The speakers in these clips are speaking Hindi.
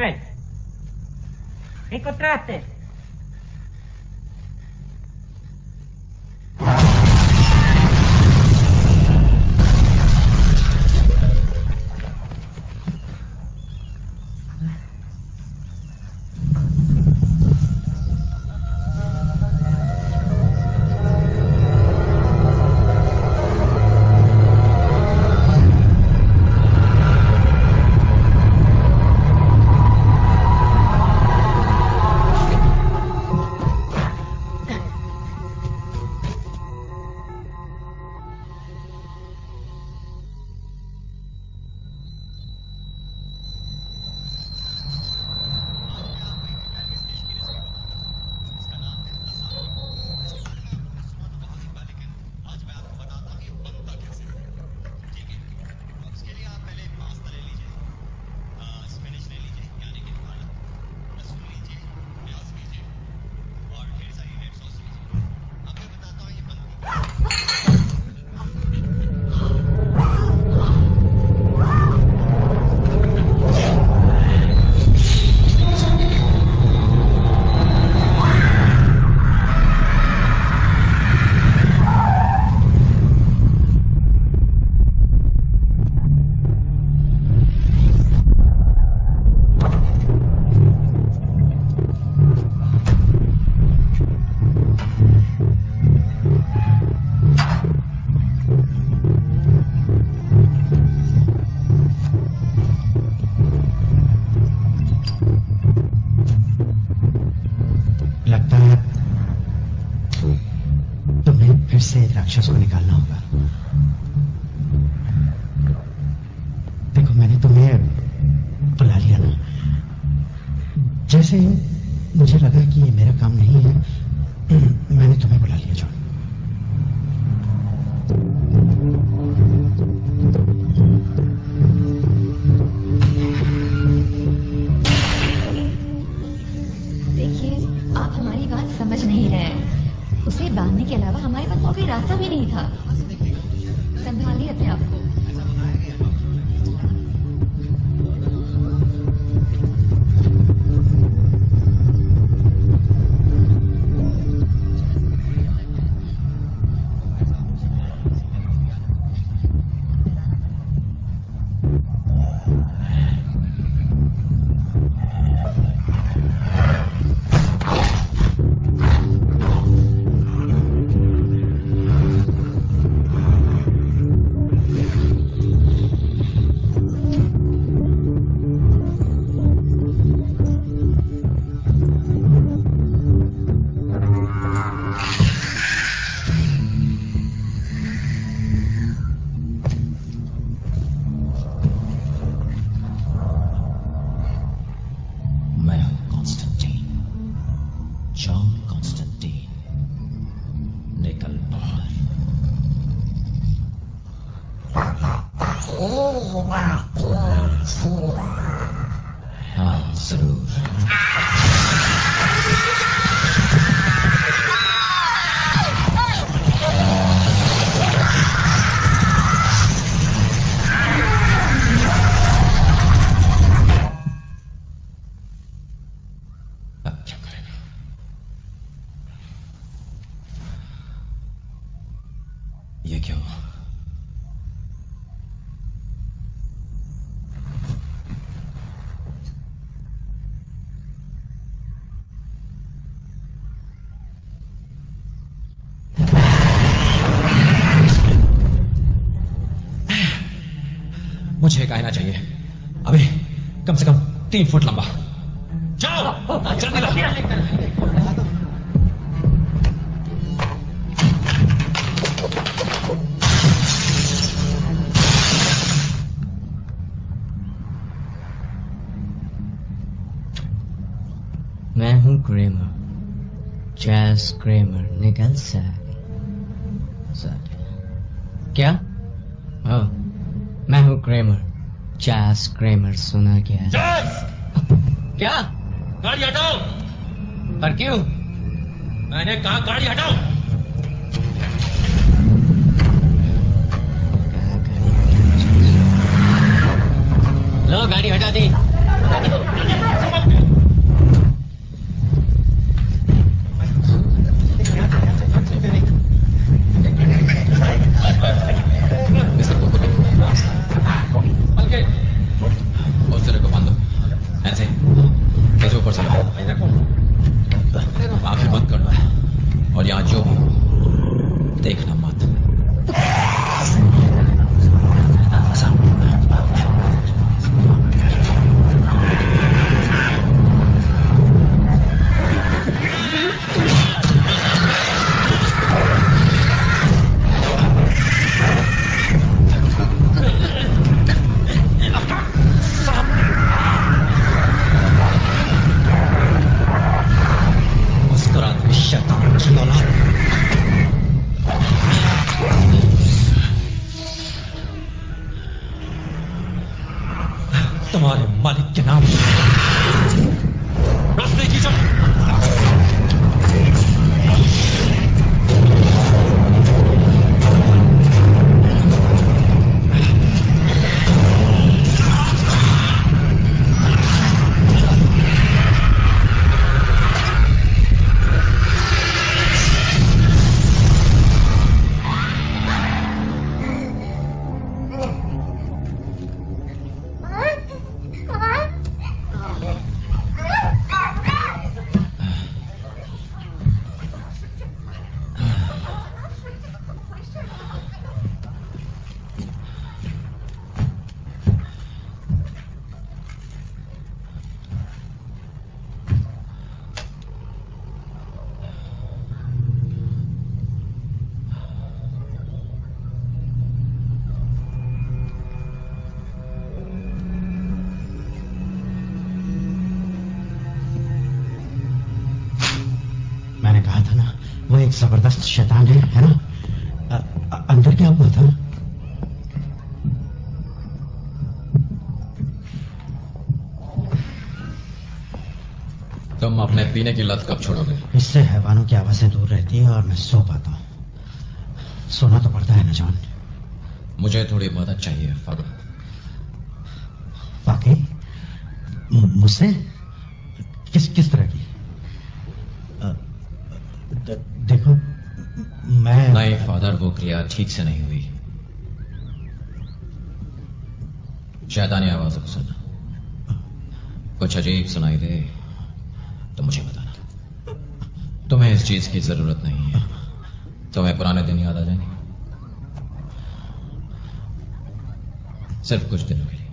Salve! Incontrate! राक्षस को निकालना होगा। देखो मैंने तुम्हें बुला लिया ना, जैसे मुझे लगा कि ये मेरा काम नहीं है, मैंने तुम्हें बुला लिया। जॉन, देखिए आप हमारी बात समझ नहीं रहे। उसे बांधने के अलावा हमारे पास और कोई रास्ता भी नहीं था। संभालिए अपने आप को। हाँ जरूर। अब क्या करेगा? ये क्या हुआ? मुझे एक आईना चाहिए, अभी कम से कम 3 फुट लंबा। जाओ जल्दी लाओ। मैं हूं क्रेमर, चैस क्रेमर। निकल सक क्या? ओह, मैं हूं क्रेमर, चैस क्रेमर। सुना क्या? क्या? गाड़ी हटाओ। पर क्यों? मैंने कहा गाड़ी हटाओ। लो गाड़ी हटा दी। तुम्हारे मालिक के नाम रास्ते खींचो। एक जबरदस्त शैतान है ना? अंदर क्या हुआ था? तुम अपने पीने की लत कब छोड़ोगे? इससे हैवानों की आवाजें दूर रहती है और मैं सो पाता हूँ। सोना तो पड़ता है ना जॉन? मुझे थोड़ी मदद चाहिए फादर। वाकई? मुझसे? किस तरह की? देखो मैं नहीं फादर, वो क्रिया ठीक से नहीं हुई। शैतानी आवाजों को सुनना, कुछ अजीब सुनाई दे तो मुझे बताना। तुम्हें इस चीज की जरूरत नहीं है। तुम्हें पुराने दिन याद आ जाएंगे, सिर्फ कुछ दिनों के लिए।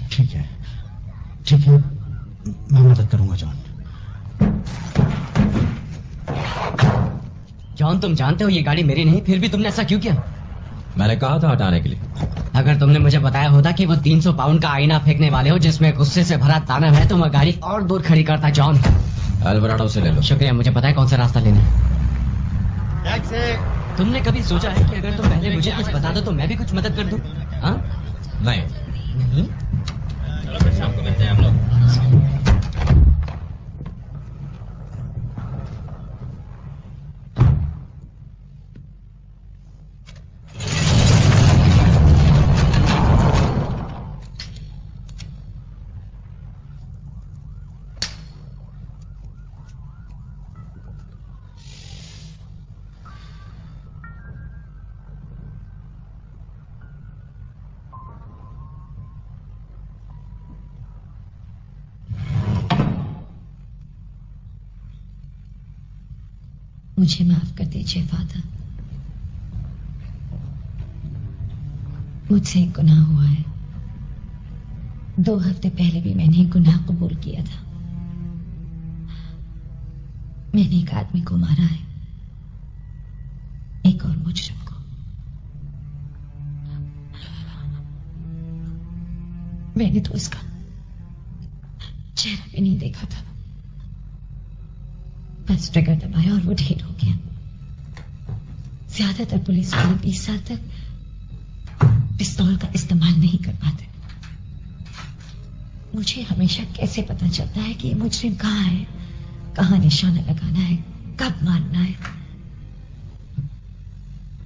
ठीक है, मैं मदद करूंगा जॉन। जॉन, तुम जानते हो ये गाड़ी मेरी नहीं, फिर भी तुमने ऐसा क्यों किया? मैंने कहा था हटाने के लिए। अगर तुमने मुझे बताया होता कि वो 300 पाउंड का आईना फेंकने वाले हो जिसमें गुस्से से भरा ताना है, तो मैं गाड़ी और दूर खड़ी करता। जॉन, एल्वराडो से ले लो। शुक्रिया, मुझे पता है कौन सा रास्ता लेना है। तुमने कभी सोचा है कि अगर तुम पहले मुझे कुछ बता दो तो मैं भी कुछ मदद कर दूं? हाँ? नहीं। चलो फिर शाम को मिलते हैं हम लोग। मुझे माफ कर दीजिए फादर, मुझसे एक गुनाह हुआ है। 2 हफ्ते पहले भी मैंने गुनाह कबूल किया था। मैंने एक आदमी को मारा है, एक और मुजरिम को। मैंने तो उसका चेहरा भी नहीं देखा था, बस ट्रिगर दबाया और वो ढेर हो गया। ज्यादातर पुलिस वाले 20 साल तक पिस्तौल का इस्तेमाल नहीं कर पाते। मुझे हमेशा कैसे पता चलता है कि ये मुजरिम कहाँ है, कहाँ निशाना लगाना है, कब मारना है?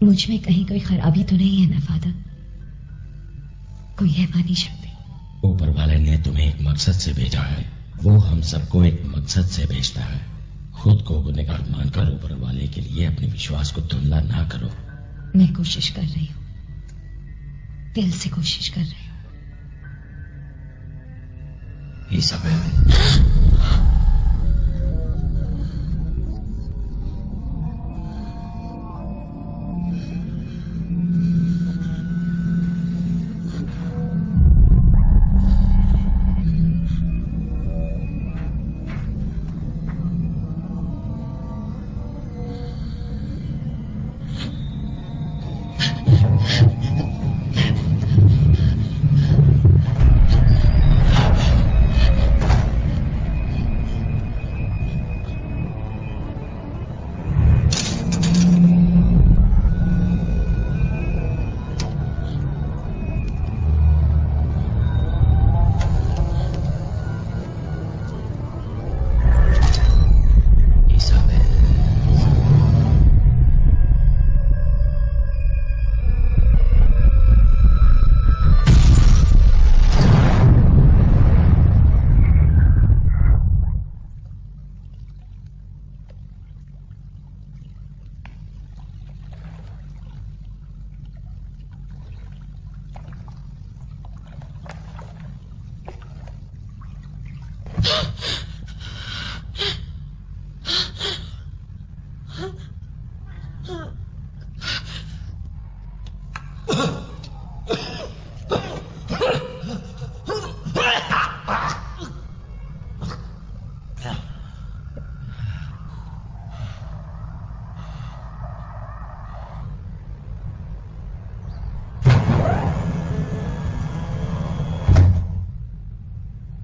मुझ में कहीं कोई खराबी तो नहीं है ना फादर? कोई हैवानी शक्ति? ऊपर वाले ने तुम्हें एक मकसद से भेजा है, वो हम सबको एक मकसद से भेजता है। खुद को गुनहगार मानकर ऊपर वाले के लिए अपने विश्वास को धुंधला ना करो। मैं कोशिश कर रही हूँ, दिल से कोशिश कर रही हूँ। ईसाबेल,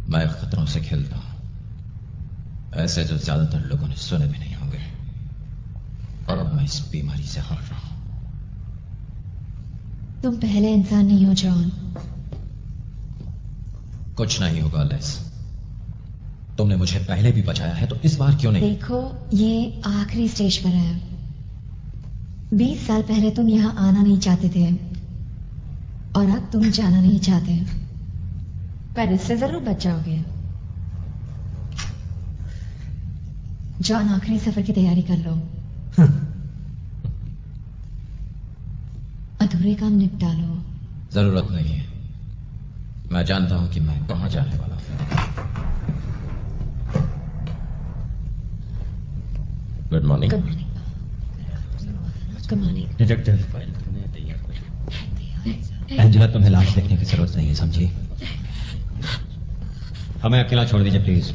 मैं खतरों से खेलता हूं, ऐसे जो ज्यादातर लोगों ने सुने भी नहीं होंगे। और अब मैं इस बीमारी से हार रहा हूं। तुम पहले इंसान नहीं हो जॉन। कुछ नहीं होगा लेस। तुमने मुझे पहले भी बचाया है, तो इस बार क्यों नहीं? देखो, ये आखिरी स्टेज पर है। 20 साल पहले तुम यहां आना नहीं चाहते थे और अब तुम जाना नहीं चाहते, पर इससे जरूर बच जाओगे। जॉन, आखिरी सफर की तैयारी कर लो। अधूरे काम निपटा लो। जरूरत नहीं है, मैं जानता हूं कि मैं कहां जाने वाला हूं। Good morning. Good morning. Good morning. Detective, Angela, तुम्हें लाश देखने की जरूरत नहीं है, समझी? हमें अकेला छोड़ दीजिए प्लीज।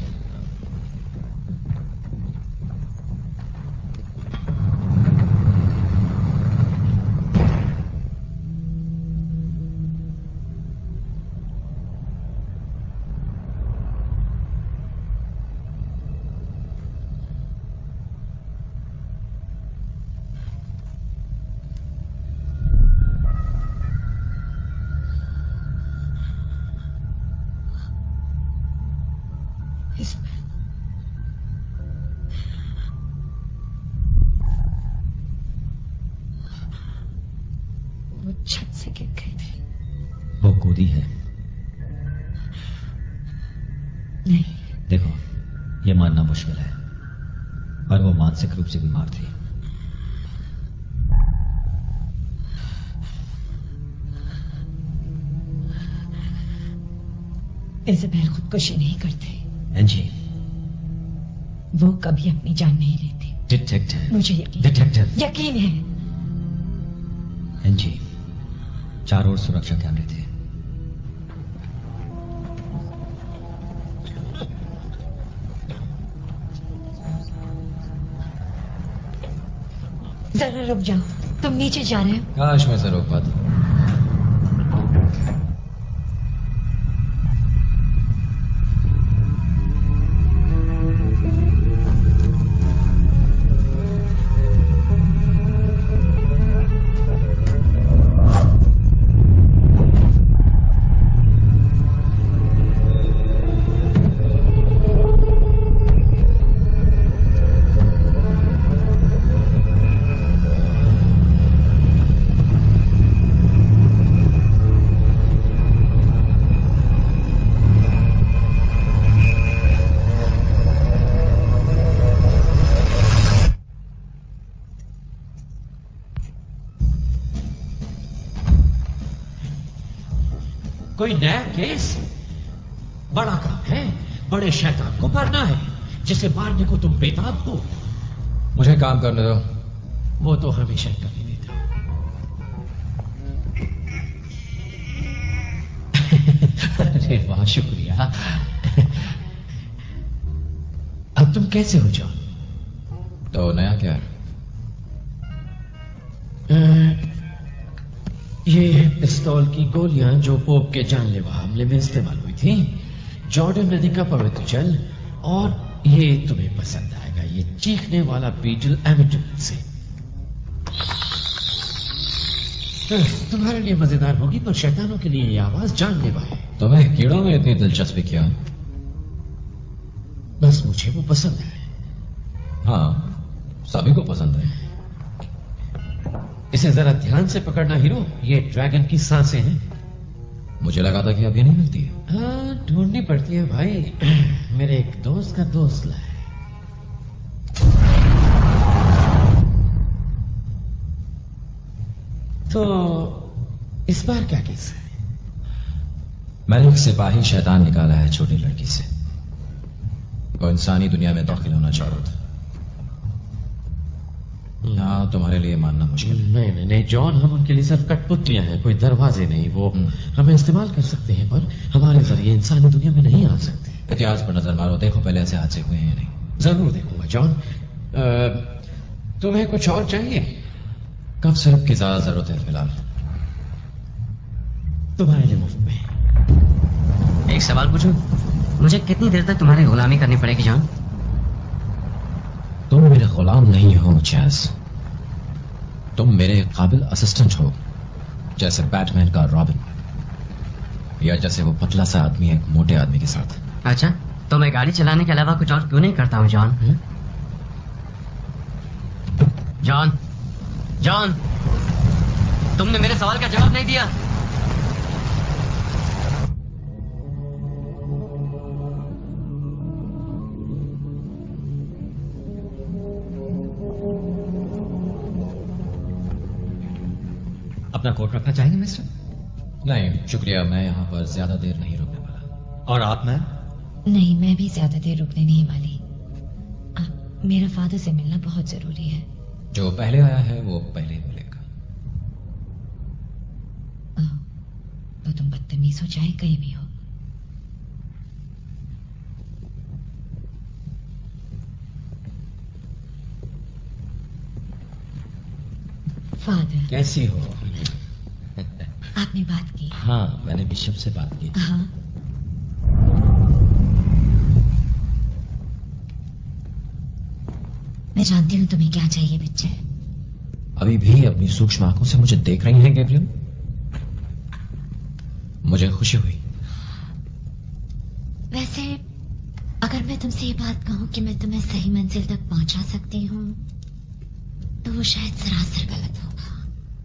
वो छत से गिर गई थी। वो कूदी है। नहीं, देखो, ये मानना मुश्किल है, और वो मानसिक रूप से बीमार थी। इज़ाबेल खुदकुशी नहीं करती। एंजी, वो कभी अपनी जान नहीं लेती। डिटेक्टिव, मुझे यकीन डिटेक्टिव। यकीन है। एंजी, चारों ओर सुरक्षा कैमरे थे। जरा रुक जाओ, तुम नीचे जा रहे हो? काश मैं से रोक पाता। कोई नया केस? बड़ा काम है, बड़े शैतान को मारना है, जिसे मारने को तुम बेताब हो। मुझे काम करने दो। वो तो हमेशा कभी नहीं था। अरे वाह, शुक्रिया। अब तुम कैसे हो जॉन? तो नया क्या है? ये पिस्तौल की गोलियां जो पोप के जानलेवा हमले में इस्तेमाल हुई थी, जॉर्डन नदी का पवित्र जल, और ये तुम्हें पसंद आएगा, ये चीखने वाला बीटल एमिटन से। तुम्हारे लिए मजेदार होगी, पर शैतानों के लिए ये आवाज जानलेवा है। तुम्हें कीड़ों में इतनी दिलचस्पी क्यों? बस मुझे वो पसंद है। हाँ, सभी को पसंद है। इसे जरा ध्यान से पकड़ना हीरो, ये ड्रैगन की सांसें हैं। मुझे लगा था कि अभी नहीं मिलती है। हाँ, ढूंढनी पड़ती है भाई। मेरे एक दोस्त का दोस्त लाए। तो इस बार क्या केस है? मैंने एक सिपाही शैतान निकाला है छोटी लड़की से। वो इंसानी दुनिया में दाखिल होना चाह रहा था। यहाँ तुम्हारे लिए मानना मुश्किल है। नहीं नहीं नहीं जॉन, हम उनके लिए सिर्फ कठपुतलियां हैं, कोई दरवाजे नहीं। वो हमें इस्तेमाल कर सकते हैं पर हमारे जरिए इंसानी दुनिया में नहीं आ सकते। इतिहास पर नजर मारो, देखो पहले ऐसे हादसे हुए हैं या नहीं। जरूर देखूंगा जॉन। तुम्हें कुछ और चाहिए? कब सिर्फ की ज्यादा जरूरत है फिलहाल। तुम्हारे लिए मुफ्त में। एक सवाल पूछूं? मुझे कितनी देर तक तुम्हारी गुलामी करनी पड़ेगी जॉन? तुम मेरे गुलाम नहीं हो चैस, तुम मेरे काबिल असिस्टेंट हो, जैसे बैटमैन का रॉबिन, या जैसे वो पतला सा आदमी एक मोटे आदमी के साथ। अच्छा, तो मैं गाड़ी चलाने के अलावा कुछ और क्यों नहीं करता हूँ जॉन? जॉन, जॉन, तुमने मेरे सवाल का जवाब नहीं दिया। अपना कोट रखना चाहेंगे मिस्टर? नहीं शुक्रिया, मैं यहाँ पर ज्यादा देर नहीं रुकने वाला। और आप मैम? नहीं, मैं भी ज्यादा देर रुकने नहीं वाली। मेरा फादर से मिलना बहुत जरूरी है। जो पहले आया है वो पहले ही मिलेगा। तो तुम बदतमीज हो चाहे कहीं भी हो। फादर, कैसी हो? आपने बात की? हाँ, मैंने बिशप से बात की। हाँ। मैं जानती हूँ तुम्हें क्या चाहिए बच्चे। अभी भी अपनी सूक्ष्म आंखों से मुझे देख रही हैं गैब्रियल? मुझे खुशी हुई। वैसे अगर मैं तुमसे ये बात कहूँ कि मैं तुम्हें सही मंजिल तक पहुंचा सकती हूँ तो वो शायद सरासर गलत होगा।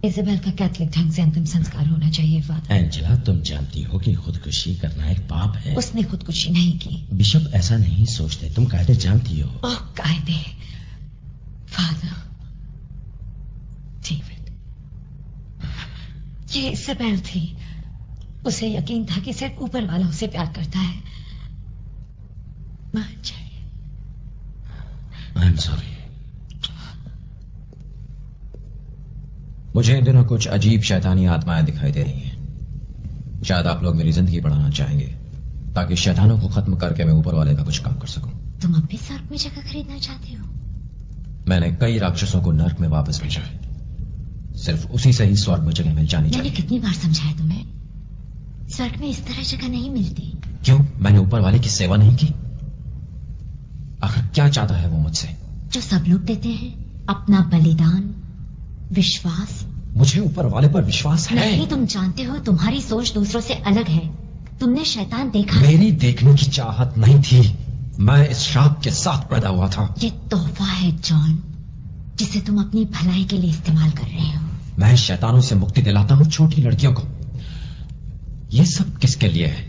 इज़ाबेल का कैथलिक ढंग से अंतिम संस्कार होना चाहिए फादर। एंजेला, तुम जानती हो कि खुदकुशी करना एक पाप है। उसने खुदकुशी नहीं की। बिशप ऐसा नहीं सोचते, तुम कायदे जानती हो। ओह कायदे फादर। डेविड, ये इज़ाबेल थी। उसे यकीन था कि सिर्फ ऊपर वाला उसे प्यार करता है। मान जाइए। I am sorry. मुझे इन दिनों कुछ अजीब शैतानी आत्माएं दिखाई दे रही हैं। शायद आप लोग मेरी जिंदगी बढ़ाना चाहेंगे ताकि शैतानों को खत्म करके मैं ऊपर वाले का कुछ काम कर सकूं। तुम अब भी स्वर्ग में जगह खरीदना चाहते हो? मैंने कई राक्षसों को नर्क में वापस भेजा है, सिर्फ उसी से ही स्वर्ग में जगह मिल जानी मैंने चाहिए। कितनी बार समझाया तुम्हें, स्वर्ग में इस तरह जगह नहीं मिलती। क्यों? मैंने ऊपर वाले की सेवा नहीं की? आखिर क्या चाहता है वो मुझसे? जो सब लोग देते हैं, अपना बलिदान, विश्वास। मुझे ऊपर वाले पर विश्वास है। नहीं, तुम जानते हो तुम्हारी सोच दूसरों से अलग है। तुमने शैतान देखा? मेरी देखने की चाहत नहीं थी, मैं इस श्राप के साथ पैदा हुआ था। ये तोहफा है जॉन, जिसे तुम अपनी भलाई के लिए इस्तेमाल कर रहे हो। मैं शैतानों से मुक्ति दिलाता हूँ छोटी लड़कियों को। ये सब किसके लिए है?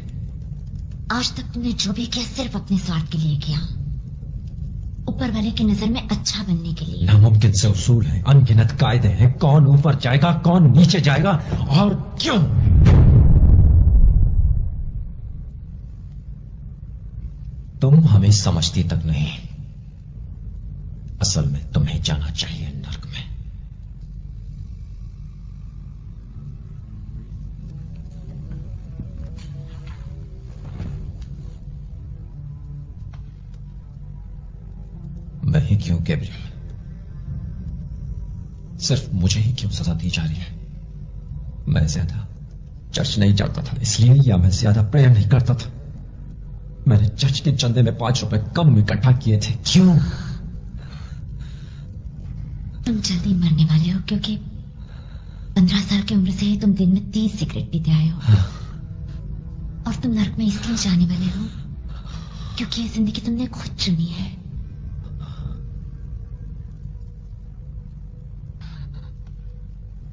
आज तक तुमने जो भी किया सिर्फ अपने स्वार्थ के लिए किया, ऊपर वाले की नजर में अच्छा बनने के लिए। नामुमकिन से उसूल हैं, अनगिनत कायदे हैं, कौन ऊपर जाएगा कौन नीचे जाएगा और क्यों। तुम हमें समझती तक नहीं। असल में तुम्हें जाना चाहिए नर्क में। मैं ही क्यों गैब्रियल? सिर्फ मुझे ही क्यों सजा दी जा रही है? मैं ज्यादा चर्च नहीं जाता था इसलिए, या मैं ज्यादा प्रेयर नहीं करता था? मैंने चर्च के चंदे में 5 रुपए कम इकट्ठा किए थे, क्यों? तुम जल्दी मरने वाले हो क्योंकि 15 साल की उम्र से ही तुम दिन में 30 सिगरेट पीते आए हो। और तुम नर्क में इसलिए जाने वाले हो क्योंकि ये जिंदगी तुमने खुद चुनी है।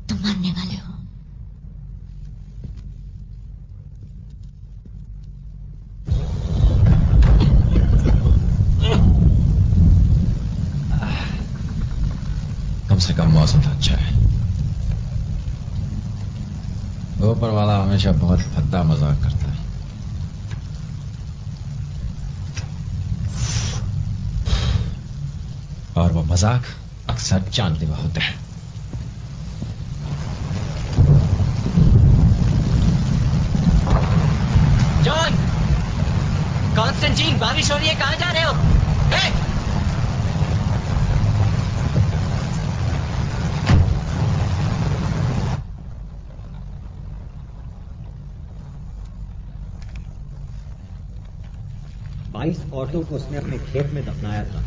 तुम मरने वाले हो। कम से कम मौसम तो अच्छा है। ऊपर वाला हमेशा बहुत भद्दा मजाक करता है। और वो मजाक अक्सर जानलेवा होते हैं। जॉन, कॉन्स्टेंटीन, बारिश हो रही है, कहां जा रहे हो? औरतों को उसने अपने खेत में दफनाया था।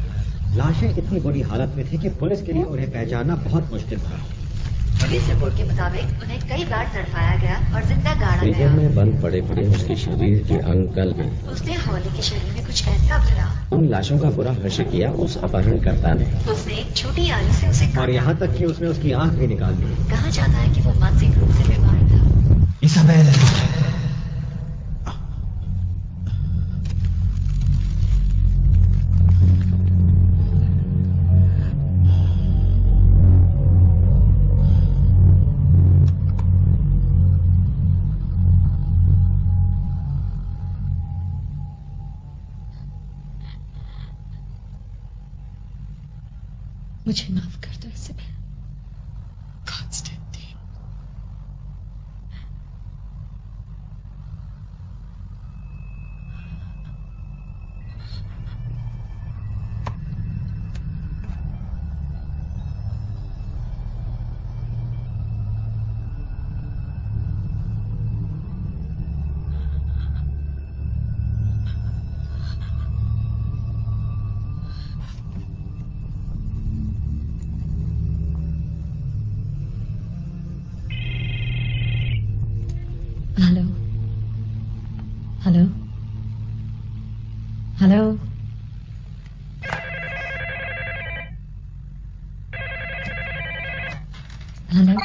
लाशें इतनी बुरी हालत में थी कि पुलिस के लिए उन्हें पहचानना बहुत मुश्किल था। पुलिस रिपोर्ट के मुताबिक उन्हें कई बार तड़पाया गया और जिंदा गाड़ा गया। में बंद पड़े उसके शरीर के अंग गल गए। उसने हौली के शरीर में कुछ ऐसा भरा। उन लाशों का बुरा हर्ष किया उस अपहरणकर्ता ने। उसने एक छोटी आली से उसे और यहाँ तक कि उसने उसकी आंख भी निकाल दी। कहा जाता है कि वो मानसिक रूप से बीमार था। इसाबेल, मुझे माफ कर दो Isabel. Constantine, hello hello hello hello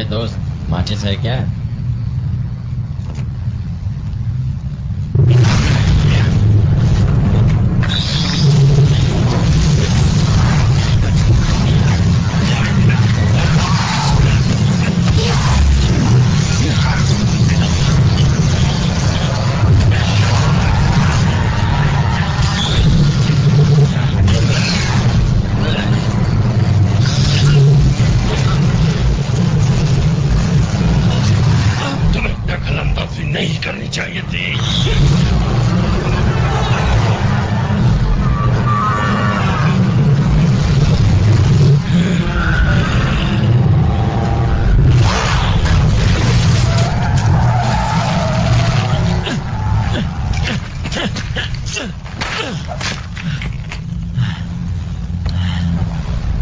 दोस्त, माचिस है क्या? नहीं करनी चाहिए थी।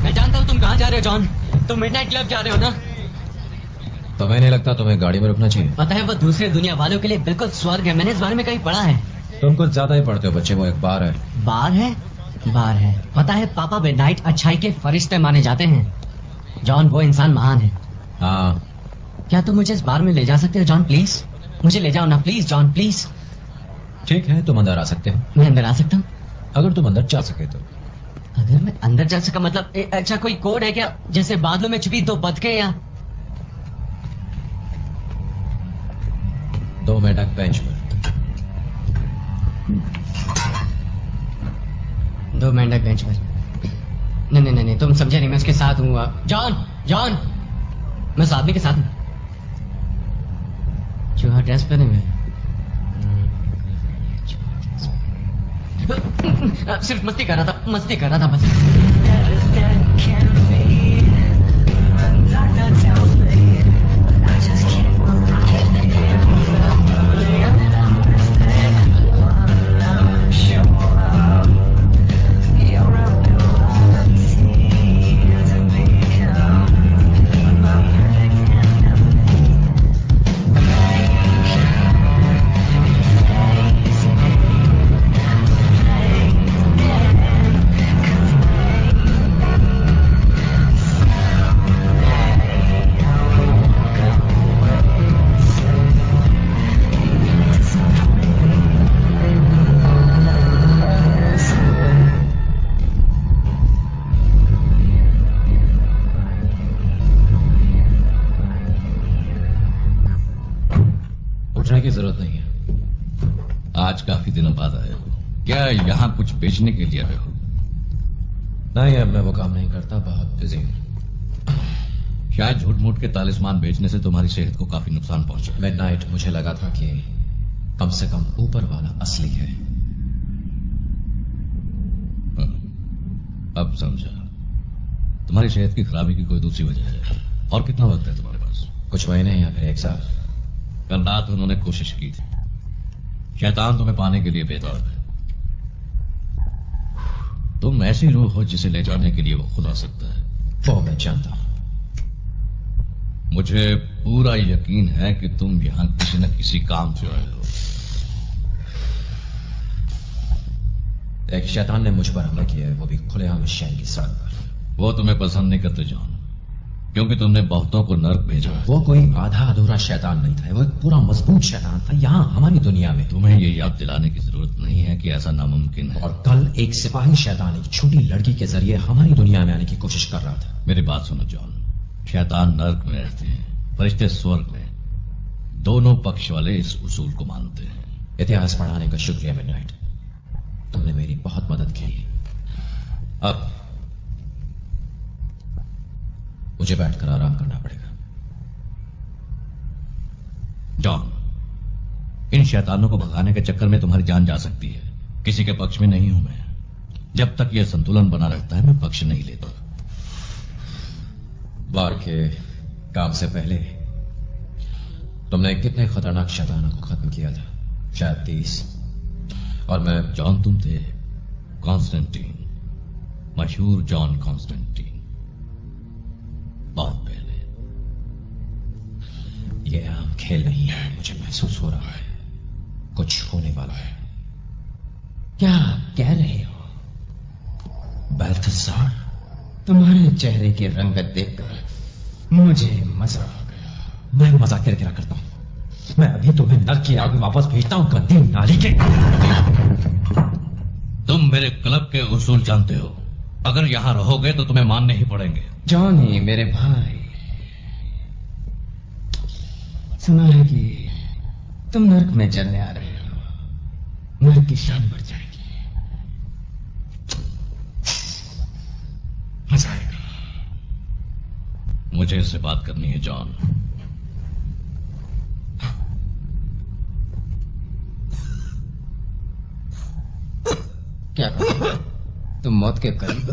मैं जानता हूँ तुम कहाँ जा रहे हो जॉन। तुम मिडनाइट क्लब जा रहे हो ना? तो मैं नहीं लगता तुम्हें गाड़ी में रुकना चाहिए। पता है वो दूसरे दुनिया वालों के लिए बिल्कुल स्वर्ग है। मैंने इस बारे में कहीं पढ़ा है। तुम कुछ ज्यादा ही पढ़ते हो बच्चे। वो एक बार है। बार है? बार है। पता है पापा मिडनाइट अच्छाई के फरिश्ते माने जाते हैं। जॉन वो इंसान महान है। हाँ। क्या तुम मुझे इस बार में ले जा सकते हो जॉन? प्लीज मुझे ले जाओ ना प्लीज जॉन, प्लीज। ठीक है, तुम अंदर आ सकते हो। मैं अंदर आ सकता हूँ? अगर तुम अंदर जा सके तो। अगर मैं अंदर जा सका मतलब अच्छा कोई कोड है क्या, जैसे बादलों में छुपी दो बतखें या? 2 मेंढक बेंच पर। 2 मेंढक बेंच पर। नहीं नहीं नहीं, तुम समझे नहीं, मैं उसके साथ हूँ। जॉन जॉन, मैं उस आदमी के साथ हूँ। चूहा ड्रेस पहने हुए। सिर्फ मस्ती कर रहा था बस। की जरूरत नहीं है। आज काफी दिनों बाद आए हो, क्या यहाँ कुछ बेचने के लिए आए हो? नहीं, अब मैं वो काम नहीं करता, बहुत बिजी हूं। शायद झूठ मूठ के तालिस्मान बेचने से तुम्हारी सेहत को काफी नुकसान पहुंचा। मिडनाइट मुझे लगा था कि कम से कम ऊपर वाला असली है। अब समझा, तुम्हारी सेहत की खराबी की कोई दूसरी वजह है। और कितना वक्त है तुम्हारे पास? कुछ महीने या फिर 1 साल। कल रात उन्होंने कोशिश की थी, शैतान तुम्हें पाने के लिए बेताब है। तुम ऐसी रूह हो जिसे ले जाने के लिए वो खुद आ सकता है। वो मैं जानता हूं। मुझे पूरा यकीन है कि तुम यहां किसी न किसी काम से आए हो। एक शैतान ने मुझ पर हमला किया है, वो भी खुलेआम शहर की सड़क पर। वो तुम्हें पसंद नहीं करते जॉन, क्योंकि तुमने बहुतों को नर्क भेजा। वो कोई आधा अधूरा शैतान नहीं था, वो एक पूरा मजबूत शैतान था यहां हमारी दुनिया में। तुम्हें ये याद दिलाने की जरूरत नहीं है कि ऐसा नामुमकिन है। और कल एक सिपाही शैतान एक छोटी लड़की के जरिए हमारी दुनिया में आने की कोशिश कर रहा था। मेरी बात सुनो जॉन, शैतान नर्क में रहते हैं, फरिश्ते स्वर्ग में। दोनों पक्ष वाले इस उसूल को मानते हैं। इतिहास पढ़ाने का शुक्रिया मिडनाइट, तुमने मेरी बहुत मदद की। अब मुझे बैठकर आराम करना पड़ेगा। जॉन, इन शैतानों को भगाने के चक्कर में तुम्हारी जान जा सकती है। किसी के पक्ष में नहीं हूं मैं। जब तक यह संतुलन बना रहता है मैं पक्ष नहीं लेता। बार के काम से पहले तुमने कितने खतरनाक शैतानों को खत्म किया था? शायद 30। और मैं जॉन, तुम थे कॉन्स्टेंटीन, मशहूर जॉन कॉन्स्टेंटीन, बहुत पहले। ये आम खेल नहीं है, मुझे महसूस हो रहा है कुछ होने वाला है। क्या कह रहे हो बाल्थासार? तुम्हारे चेहरे की रंगत देखकर मुझे मजा आ गया। मैं मजा किरकिरा करता हूं। मैं अभी तुम्हें नर्क की आग में वापस भेजता हूं, गंदी नाली के। तुम मेरे क्लब के उसूल जानते हो। अगर यहां रहोगे तो तुम्हें मानने ही पड़ेंगे। जॉनी मेरे भाई, सुना है कि तुम नर्क में चलने आ रहे हो। नर्क की शान बढ़ जाएगी, मजा आएगा। मुझे इससे बात करनी है जॉन। क्या कहा? तुम मौत के करीब।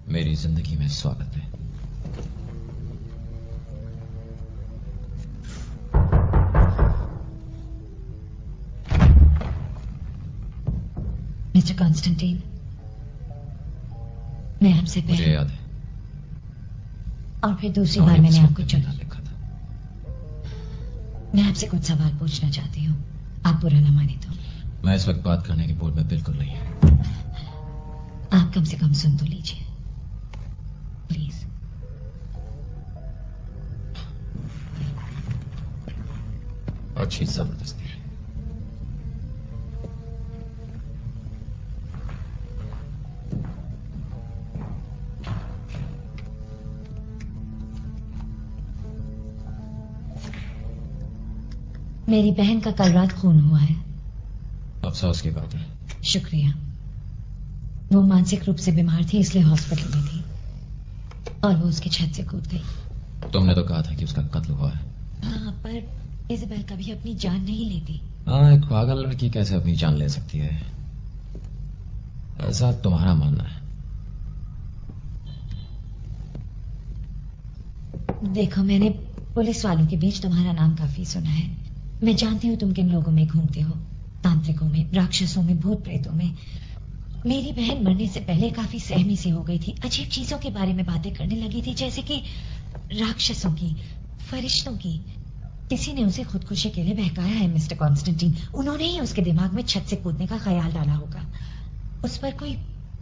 मेरी जिंदगी में स्वागत है। मिस्टर कॉन्स्टेंटीन, मैं आपसे मुझे पहले याद है, और फिर दूसरी बार मैंने आपको चुना। लिखा था। मैं आपसे कुछ सवाल पूछना चाहती हूँ, आप बुरा ना माने तो। मैं इस वक्त बात करने के मूड में बिल्कुल नहीं हूं। आप कम से कम सुन तो लीजिए प्लीज। अच्छी जबरदस्ती है। मेरी बहन का कल रात खून हुआ है। अफसोस की बात है। शुक्रिया। वो मानसिक रूप से बीमार थी, इसलिए हॉस्पिटल में थी और वो उसकी छत से कूद गई। तुमने तो कहा था कि उसका कत्ल हुआ है। हाँ, पर इज़ाबेल कभी अपनी जान नहीं लेती। हाँ, एक पागल लड़की कैसे अपनी जान ले सकती है, ऐसा तुम्हारा मानना है। देखो, मैंने पुलिस वालों के बीच तुम्हारा नाम काफी सुना है। मैं जानती हूँ तुम किन लोगों में घूमते हो, तांत्रिकों में, राक्षसों में, भूत प्रेतों में। मेरी बहन मरने से पहले काफी सहमी सी हो गई थी, अजीब चीजों के बारे में बातें करने लगी थी, जैसे कि राक्षसों की, फरिश्तों की। किसी ने उसे खुदकुशी के लिए बहकाया है मिस्टर कॉन्स्टेंटीन। उन्होंने ही उसके दिमाग में छत से कूदने का ख्याल डाला होगा। उस पर कोई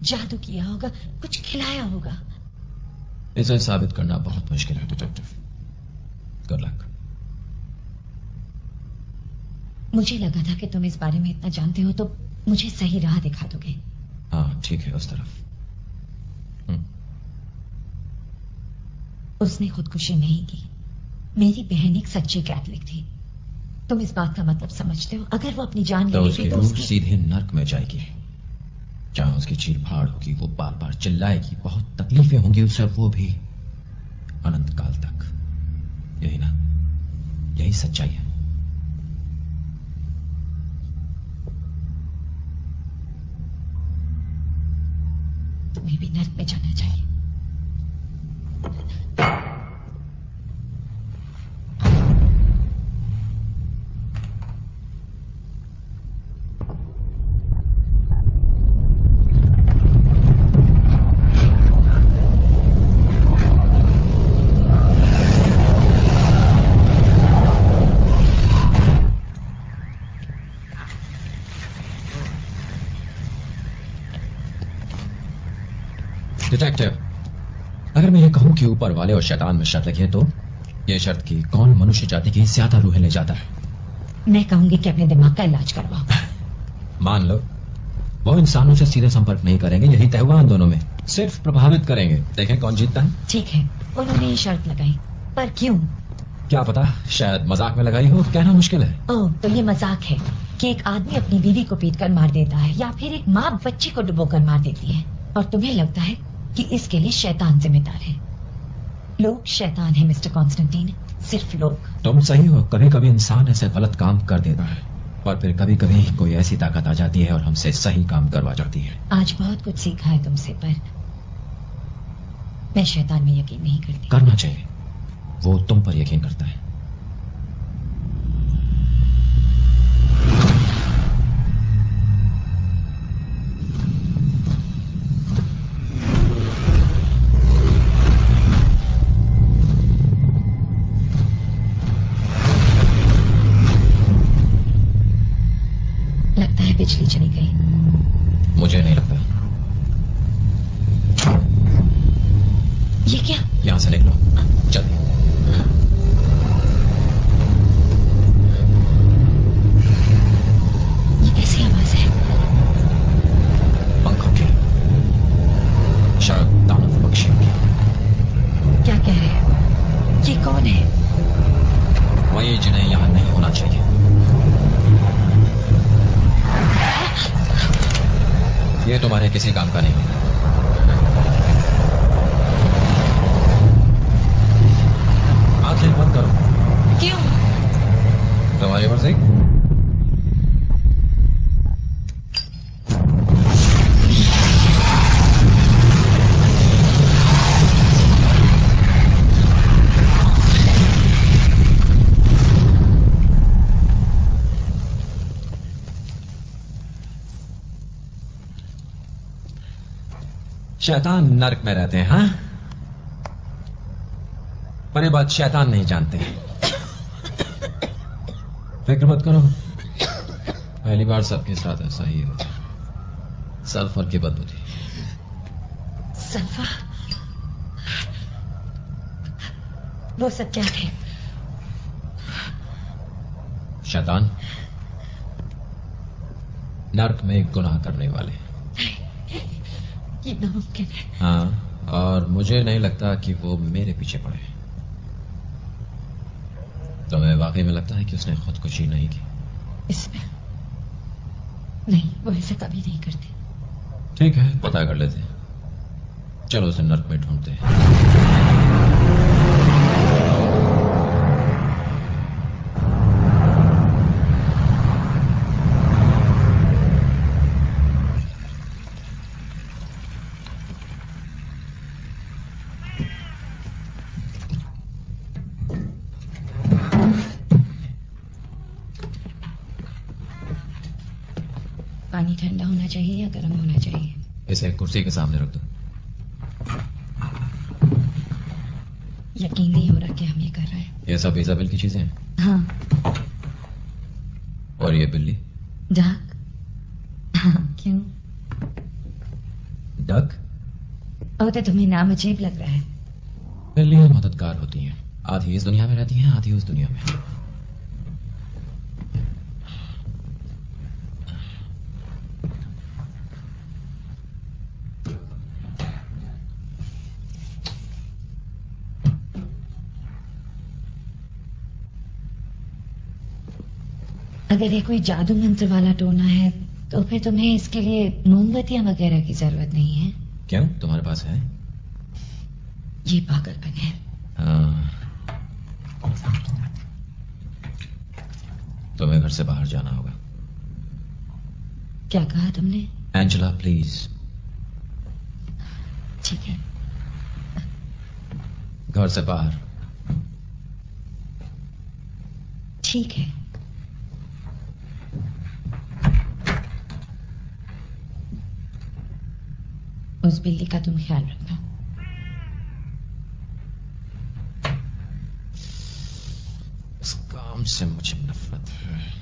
जादू किया होगा, कुछ खिलाया होगा। इसे साबित करना बहुत मुश्किल है डिटेक्टिव। Good luck. मुझे लगा था कि तुम इस बारे में इतना जानते हो तो मुझे सही राह दिखा दोगे। हाँ, ठीक है, उस तरफ। उसने खुदकुशी नहीं की। मेरी बहन एक सच्ची कैथलिक थी। तुम इस बात का मतलब समझते हो? अगर वो अपनी जान ले उसकी रूह सीधे नर्क में जाएगी, जहां उसकी चीर फाड़ होगी, वो बार बार चिल्लाएगी, बहुत तकलीफें होंगी उसे, वो भी अनंत काल तक। यही ना, यही सच्चाई है। तुम्हें भी नर्क में जाना चाहिए। डिटेक्टिव, अगर मैं ये कहूं कि ऊपर वाले और शैतान में शर्त लगी है, तो ये शर्त की कौन मनुष्य जाति की ज्यादा रूहें ले जाता है? मैं कहूंगी कि अपने दिमाग का इलाज करवाओ। मान लो वो इंसानों से सीधे संपर्क नहीं करेंगे, यही तय हुआ उन दोनों में। सिर्फ प्रभावित करेंगे, देखें कौन जीतता है। ठीक है, उन्होंने ये शर्त लगाई, पर क्यों? क्या पता, शायद मजाक में लगाई हो, कहना मुश्किल है। ओह, तो ये मजाक है कि एक आदमी अपनी बीवी को पीटकर मार देता है, या फिर एक माँ बच्ची को डुबोकर मार देती है, और तुम्हें लगता है कि इसके लिए शैतान जिम्मेदार है। लोग शैतान है मिस्टर कॉन्स्टेंटीन, सिर्फ लोग। तुम सही हो, कभी कभी इंसान ऐसे गलत काम कर देता है, और फिर कभी कभी कोई ऐसी ताकत आ जाती है और हमसे सही काम करवा जाती है। आज बहुत कुछ सीखा है तुमसे, पर मैं शैतान में यकीन नहीं करती। करना चाहिए, वो तुम पर यकीन करता है। लगता है बिजली चली गई। मुझे नहीं लगता। ये क्या? यहां से निकलो जल्दी। ये कैसी आवाज है? पंखों की, शायद दानव पक्षियों की। क्या कह रहे हैं? ये कौन है? वही जिन्हें यहां नहीं होना चाहिए। ये तुम्हारे किसी काम का नहीं। आंखें बंद करो। क्यों? तुम्हारी मर्जी। शैतान नर्क में रहते हैं, हाँ? पर ये बात शैतान नहीं जानते। फिक्र मत करो, पहली बार सबके साथ ऐसा ही होता। सल्फर की बदबू थी। सल्फर? वो सब क्या थे? शैतान, नर्क में गुनाह करने वाले। ये नामुमकिन है। हाँ, और मुझे नहीं लगता कि वो मेरे पीछे पड़े। तुम्हें वाकई में लगता है कि उसने खुदकुशी नहीं की? इसमें नहीं, वो ऐसा कभी नहीं करती। ठीक है, पता कर लेते हैं। चलो उसे नर्क में ढूंढते हैं। पानी ठंडा होना चाहिए या गर्म होना चाहिए? इसे कुर्सी के सामने रख दो। यकीन नहीं हो रहा कि हम ये कर रहे हैं। ये सब इजाबिल की चीजें हैं। हाँ। और ये बिल्ली? डक? हाँ, क्यों? डक? ओ, तो तुम्हें नाम अजीब लग रहा है। बिल्लियां मददगार होती हैं। आधी इस दुनिया में रहती हैं, आधी उस दुनिया में। अगर ये कोई जादू मंत्र वाला टोना है तो फिर तुम्हें इसके लिए मोमबत्तियां वगैरह की जरूरत नहीं है। क्यों, तुम्हारे पास है? ये पागलपन है। हाँ। तुम्हें घर से बाहर जाना होगा। क्या कहा तुमने? Angela, please. ठीक है। घर से बाहर। ठीक है। उस बिल्ली का तुम ख्याल रखना। इस काम से मुझे नफरत है।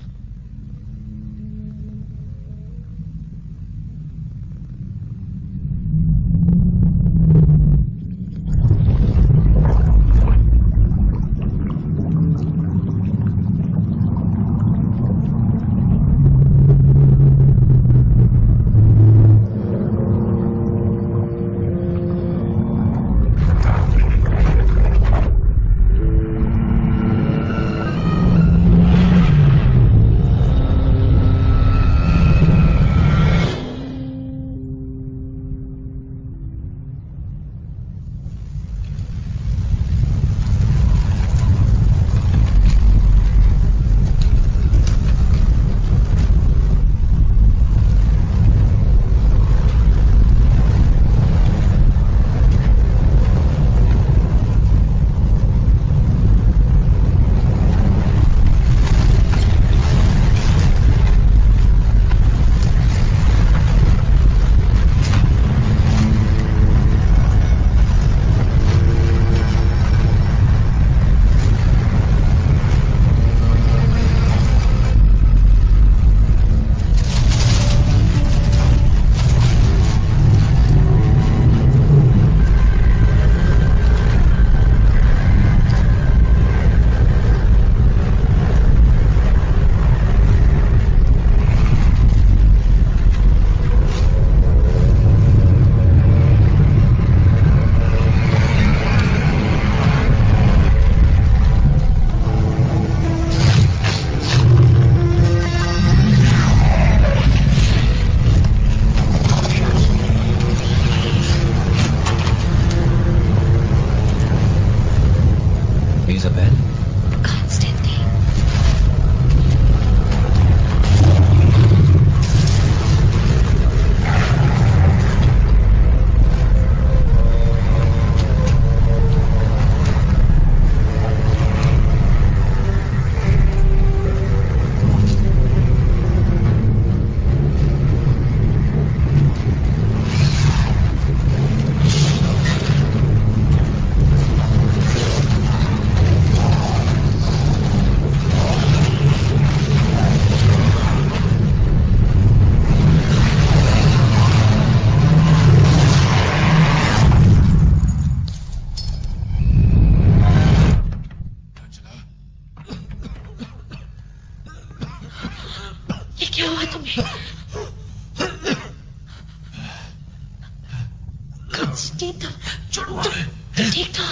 ठीक था, जुड़वा ठीक था।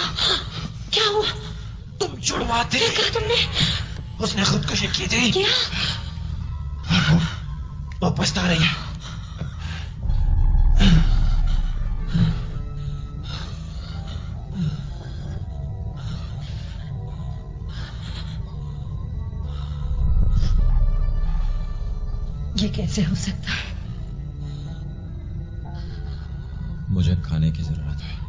क्या हुआ? तुम जुड़वाते। क्या कहा तुमने? उसने खुदकुशी की थी। क्या? वो पछता रही है। ये कैसे हो सकता है? मुझे खाने की जरूरत है।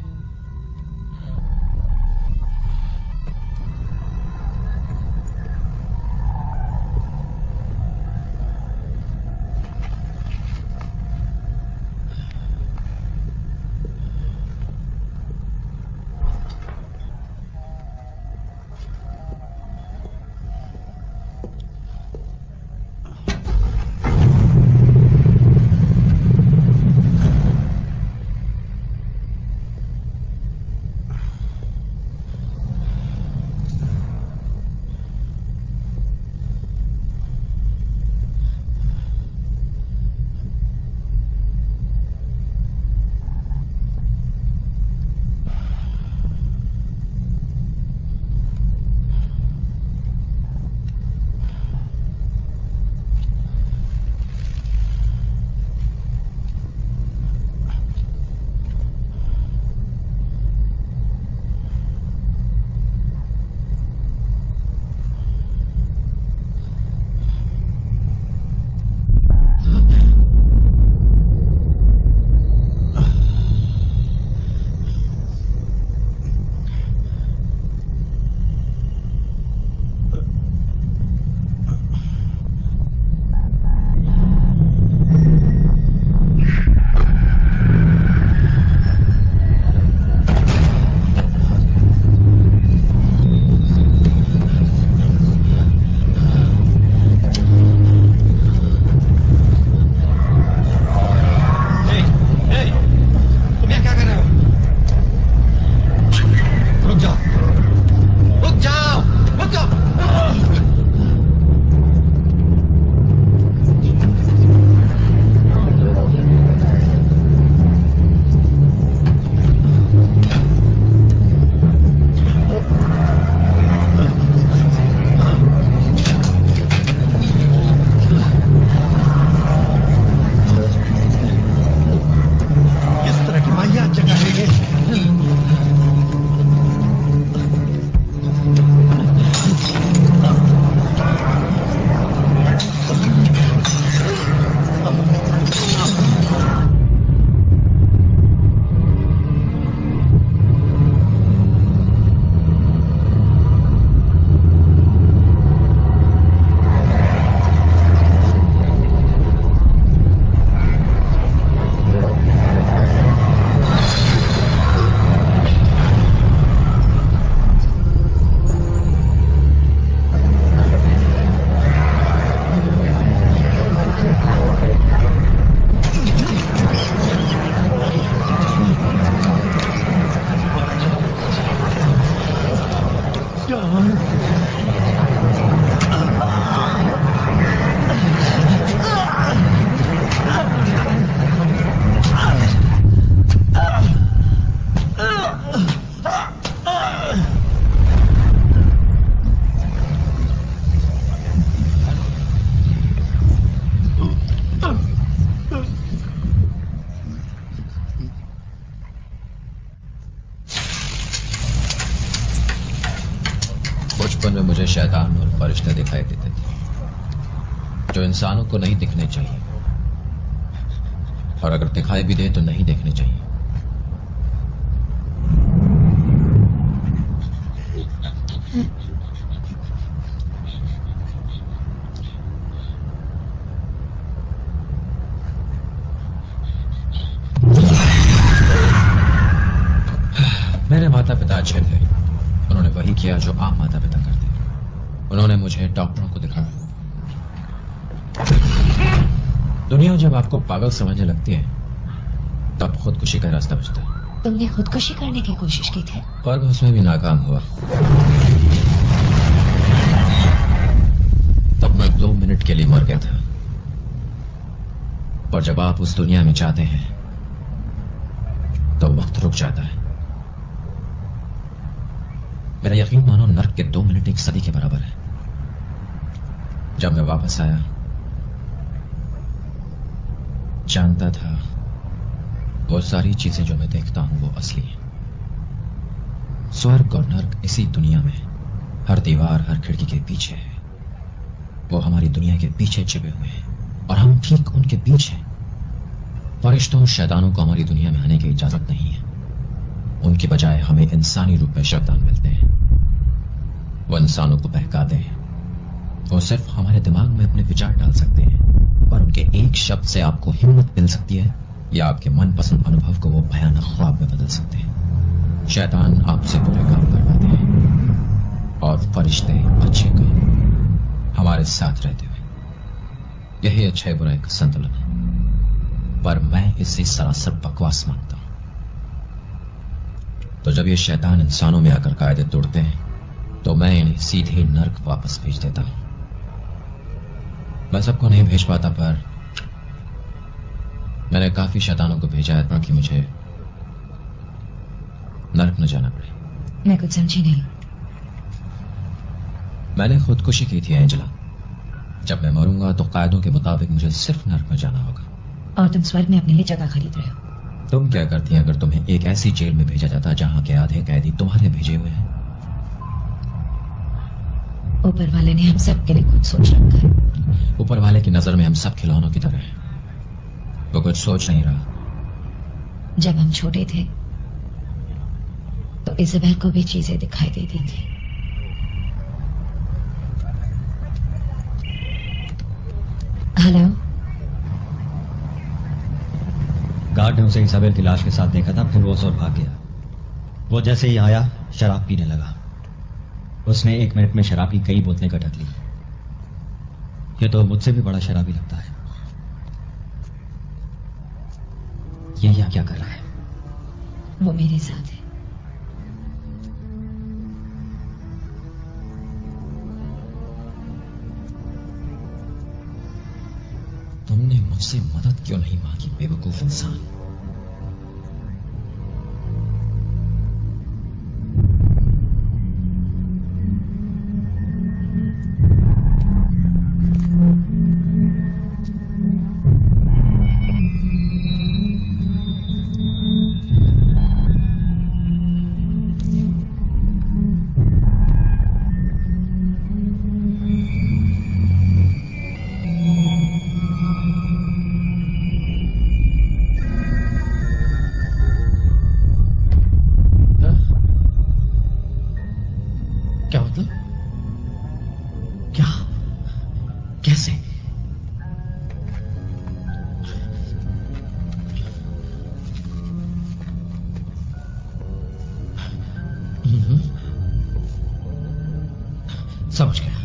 बचपन में मुझे शैतान और फरिश्ते दिखाई देते थे जो इंसानों को नहीं दिखने चाहिए, और अगर दिखाई भी दे तो नहीं देखने चाहिए। मेरे माता पिता अच्छे थे। उन्होंने वही किया जो आम माता पिता करते। उन्होंने मुझे डॉक्टरों को दिखाया। दुनिया जब आपको पागल समझने लगती है तब खुदकुशी का रास्ता बचता है। तुमने खुदकुशी करने की कोशिश की थी, पर उसमें भी नाकाम हुआ। तब मैं 2 मिनट के लिए मर गया था। पर जब आप उस दुनिया में जाते हैं तो वक्त रुक जाता है। मेरा यकीन मानो, नर्क के 2 मिनट 1 सदी के बराबर है। जब मैं वापस आया, जानता था वो सारी चीजें जो मैं देखता हूं वो असली हैं। स्वर्ग और नर्क इसी दुनिया में, हर दीवार, हर खिड़की के पीछे है। वो हमारी दुनिया के पीछे छिपे हुए हैं और हम ठीक उनके बीच हैं। फरिश्तों, शैतानों को हमारी दुनिया में आने की इजाजत नहीं है। उनके बजाय हमें इंसानी रूप में शैतान मिलते हैं। वो इंसानों को बहकाते हैं। वो सिर्फ हमारे दिमाग में अपने विचार डाल सकते हैं, पर उनके एक शब्द से आपको हिम्मत मिल सकती है या आपके मनपसंद अनुभव को वो भयानक ख्वाब में बदल सकते हैं। शैतान आपसे बुरे काम करवाते हैं और फरिश्ते अच्छे काम हमारे साथ रहते हुए। यही अच्छे बुराई का संतुलन है, पर मैं इसे सरासर बकवास मानता हूं। तो जब ये शैतान इंसानों में आकर कायदे तोड़ते हैं, तो मैं इन्हें सीधे नर्क वापस भेज देता हूं। मैं सबको नहीं भेज पाता, पर मैंने काफी शैतानों को भेजा है ताकि मुझे नर्क न जाना पड़े। मैं कुछ समझी नहीं। मैंने खुदकुशी की थी एंजेला। जब मैं मरूंगा तो कायदों के मुताबिक मुझे सिर्फ नर्क में जाना होगा। और तुम स्वर्ग में अपने लिए जगह खरीद रहे हो। तुम क्या करती हैं अगर तुम्हें एक ऐसी जेल में भेजा जाता जहां के आधे कैदी तुम्हारे भेजे हुए हैं? ऊपर वाले ने हम सब के लिए कुछ सोच रखा है। ऊपर वाले की नजर में हम सब खिलौनों की तरह हैं। वो कुछ सोच नहीं रहा। जब हम छोटे थे तो इज़ाबेल को भी चीजें दिखाई देती थी। हेलो। गार्ड ने उसे इज़ाबेल की लाश के साथ देखा था, फिर वो उस ओर भाग गया। वो जैसे ही आया शराब पीने लगा। उसने 1 मिनट में शराब की कई बोतलें गटक ली। ये तो मुझसे भी बड़ा शराबी लगता है। ये यहाँ क्या कर रहा है? वो मेरे साथ है। तुमने मुझसे मदद क्यों नहीं मांगी, बेवकूफ इंसान? समझ गया।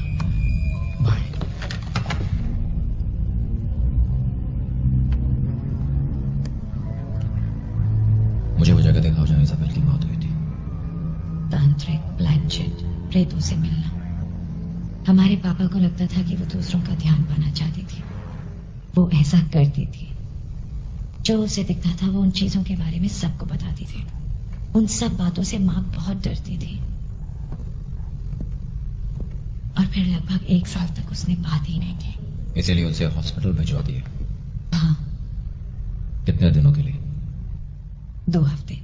बाय। मुझे वो जगह दिखाओ जहां इज़ाबेल की मौत हुई थी। तांत्रिक ब्लैंचेट, प्रेतों से मिलना। हमारे पापा को लगता था कि वो दूसरों का ध्यान पाना चाहती थी। वो ऐसा करती थी। जो उसे दिखता था वो उन चीजों के बारे में सबको बताती थी। उन सब बातों से माँ बहुत डरती थी। और फिर लगभग 1 साल तक उसने बात ही नहीं की। इसीलिए उसे हॉस्पिटल भिजवा दिया। हाँ। कितने दिनों के लिए? 2 हफ्ते।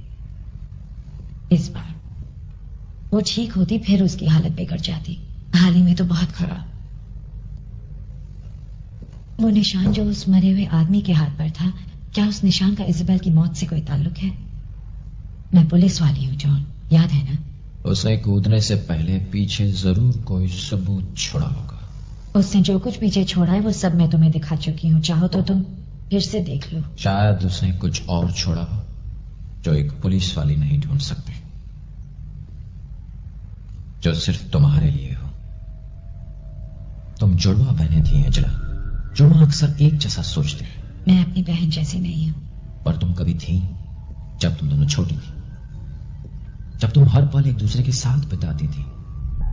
इस बार वो ठीक होती, फिर उसकी हालत बिगड़ जाती। हाल ही में तो बहुत खराब। वो निशान जो उस मरे हुए आदमी के हाथ पर था, क्या उस निशान का इज़ाबेल की मौत से कोई ताल्लुक है? मैं पुलिस वाली हूँ जॉन, याद है ना? उसने कूदने से पहले पीछे जरूर कोई सबूत छोड़ा होगा। उसने जो कुछ पीछे छोड़ा है वो सब मैं तुम्हें दिखा चुकी हूँ। चाहो तो तुम फिर से देख लो। शायद उसने कुछ और छोड़ा हो जो एक पुलिस वाली नहीं ढूंढ सकती, जो सिर्फ तुम्हारे लिए हो। तुम जुड़वा बहनें थी एंजेला। जुड़वा अक्सर एक जैसा सोचते हैं। मैं अपनी बहन जैसी नहीं हूँ। पर तुम कभी थी जब तुम दोनों छोटी थी, जब तुम हर पल एक दूसरे के साथ बिताती थी।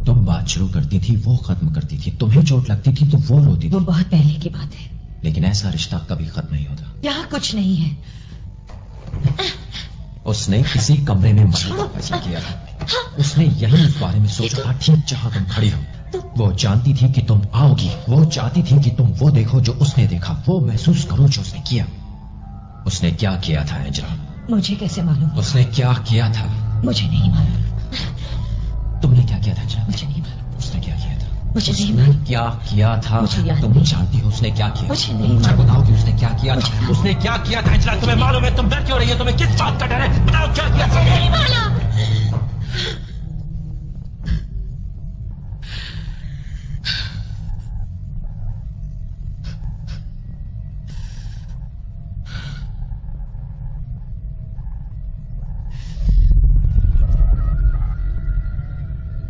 तुम बात शुरू करती थी, वो खत्म करती थी। तुम्हें चोट लगती थी तो वो रोती थी। वो बहुत पहले की बात है। लेकिन ऐसा रिश्ता कभी खत्म नहीं होता। यहाँ कुछ नहीं है। उसने इसी कमरे में मरने का फैसला किया था। उसने यही उस बारे में सोचा था ठीक जहां तुम खड़ी हो। वो जानती थी कि तुम आओगी, वो चाहती थी कि तुम वो देखो जो उसने देखा, वो महसूस करो जो उसने किया। उसने क्या किया था एंजेला? मुझे कैसे मालूम? उसने क्या किया था? मुझे नहीं मालूम। तुमने क्या किया था एंजेला? मुझे नहीं मालूम। उसने क्या किया था? मुझे नहीं उसने मालूम। क्या किया था? मुझे याद तुम नहीं। जानती हो उसने क्या किया? मुझे नहीं मुझे मालूम। बताओ कि उसने क्या किया मुझे था? नहीं उसने क्या किया था एंजेला? तुम्हें मालूम है? तुम डर क्यों रही हो? तुम्हें किस बात का डर है? बताओ क्या किया था? नहीं मालूम।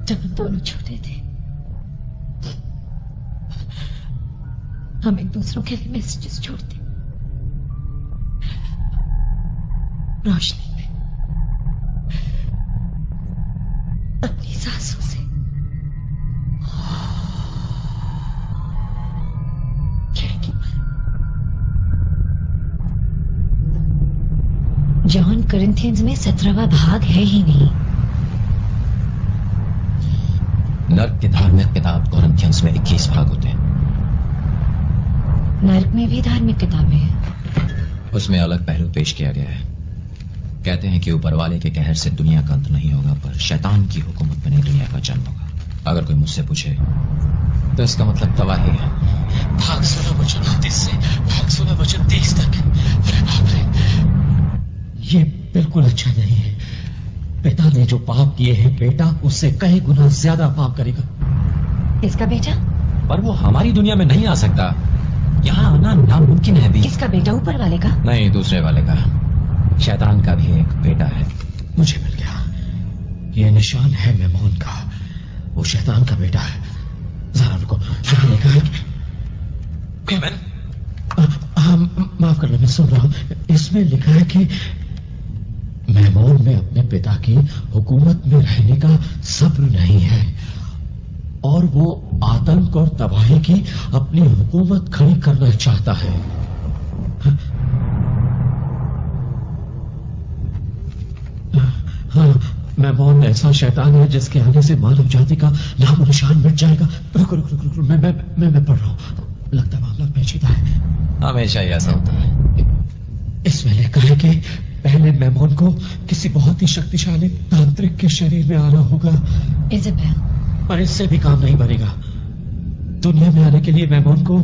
जब हम दोनों छोटे थे, हम एक दूसरों के लिए मैसेजेस छोड़ते, रोशनी में, अपनी सांसों से। खिड़की पर। जॉन कोरिंथियंस में 17वां भाग है ही नहीं। नर्क की धार्मिक किताब कोरिंथियंस में 21 भाग होते हैं। नर्क में भी धार्मिक किताबें हैं। उसमें अलग पहलू पेश किया गया है। कहते हैं कि ऊपर वाले के कहर से दुनिया का अंत नहीं होगा, पर शैतान की हुकूमत में नई दुनिया का जन्म होगा। अगर कोई मुझसे पूछे तो इसका मतलब तबाही है। भाग 16 वचन 30 से भाग 16 वचन 30 तक। अरे बाप रे, ये बिल्कुल अच्छा नहीं है। पिता ने जो पाप किए हैं, बेटा उससे कई गुना ज्यादा पाप करेगा। किसका बेटा? पर वो हमारी दुनिया में नहीं आ सकता। यहाँ आना नामुमकिन है भी। किसका बेटा? ऊपर वाले का? नहीं, दूसरे वाले का। शैतान का भी एक बेटा है। मुझे मिल गया। ये निशान है मेमोन का। वो शैतान का बेटा है। जरा रुको, क्या लिखा है? हाँ, माफ करना, मैं सुन रहा हूं। इसमें लिखा है कि मेमोन में अपने पिता की हुकूमत में रहने का सब्र नहीं है और वो आतंक और तबाही की अपनी हुकूमत खड़ी करना चाहता है। हाँ, मेमोन ऐसा शैतान है जिसके आने से मानव जाति का नाम निशान मिट जाएगा। रुको रुको रुको रुको, मैं पढ़ रहा हूं। लगता मामला पेचीदा है। हमेशा ही ऐसा होता है। इसमें लिखा है कि पहले मेमोन को किसी बहुत ही शक्तिशाली तांत्रिक के शरीर में आना होगा। इज़ाबेल। पर इससे भी काम नहीं बनेगा। दुनिया में आने के लिए मेमोन को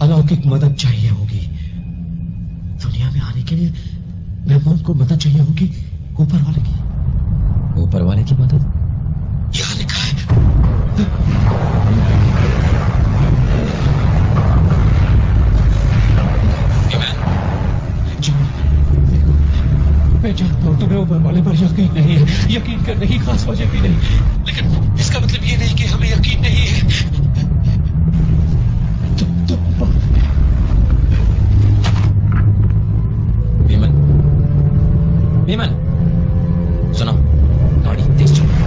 अलौकिक मदद चाहिए होगी। दुनिया में आने के लिए मेमोन को मदद चाहिए होगी ऊपर वाले की। ऊपर वाले की मदद? यहाँ लिखा है। मैं जानता हूं तुम्हें ऊपर वाले पर यकीन नहीं है। यकीन करने की खास वजह भी नहीं, लेकिन इसका मतलब ये नहीं कि हमें यकीन नहीं है। भीमन, सुनो, गाड़ी तेज चलो।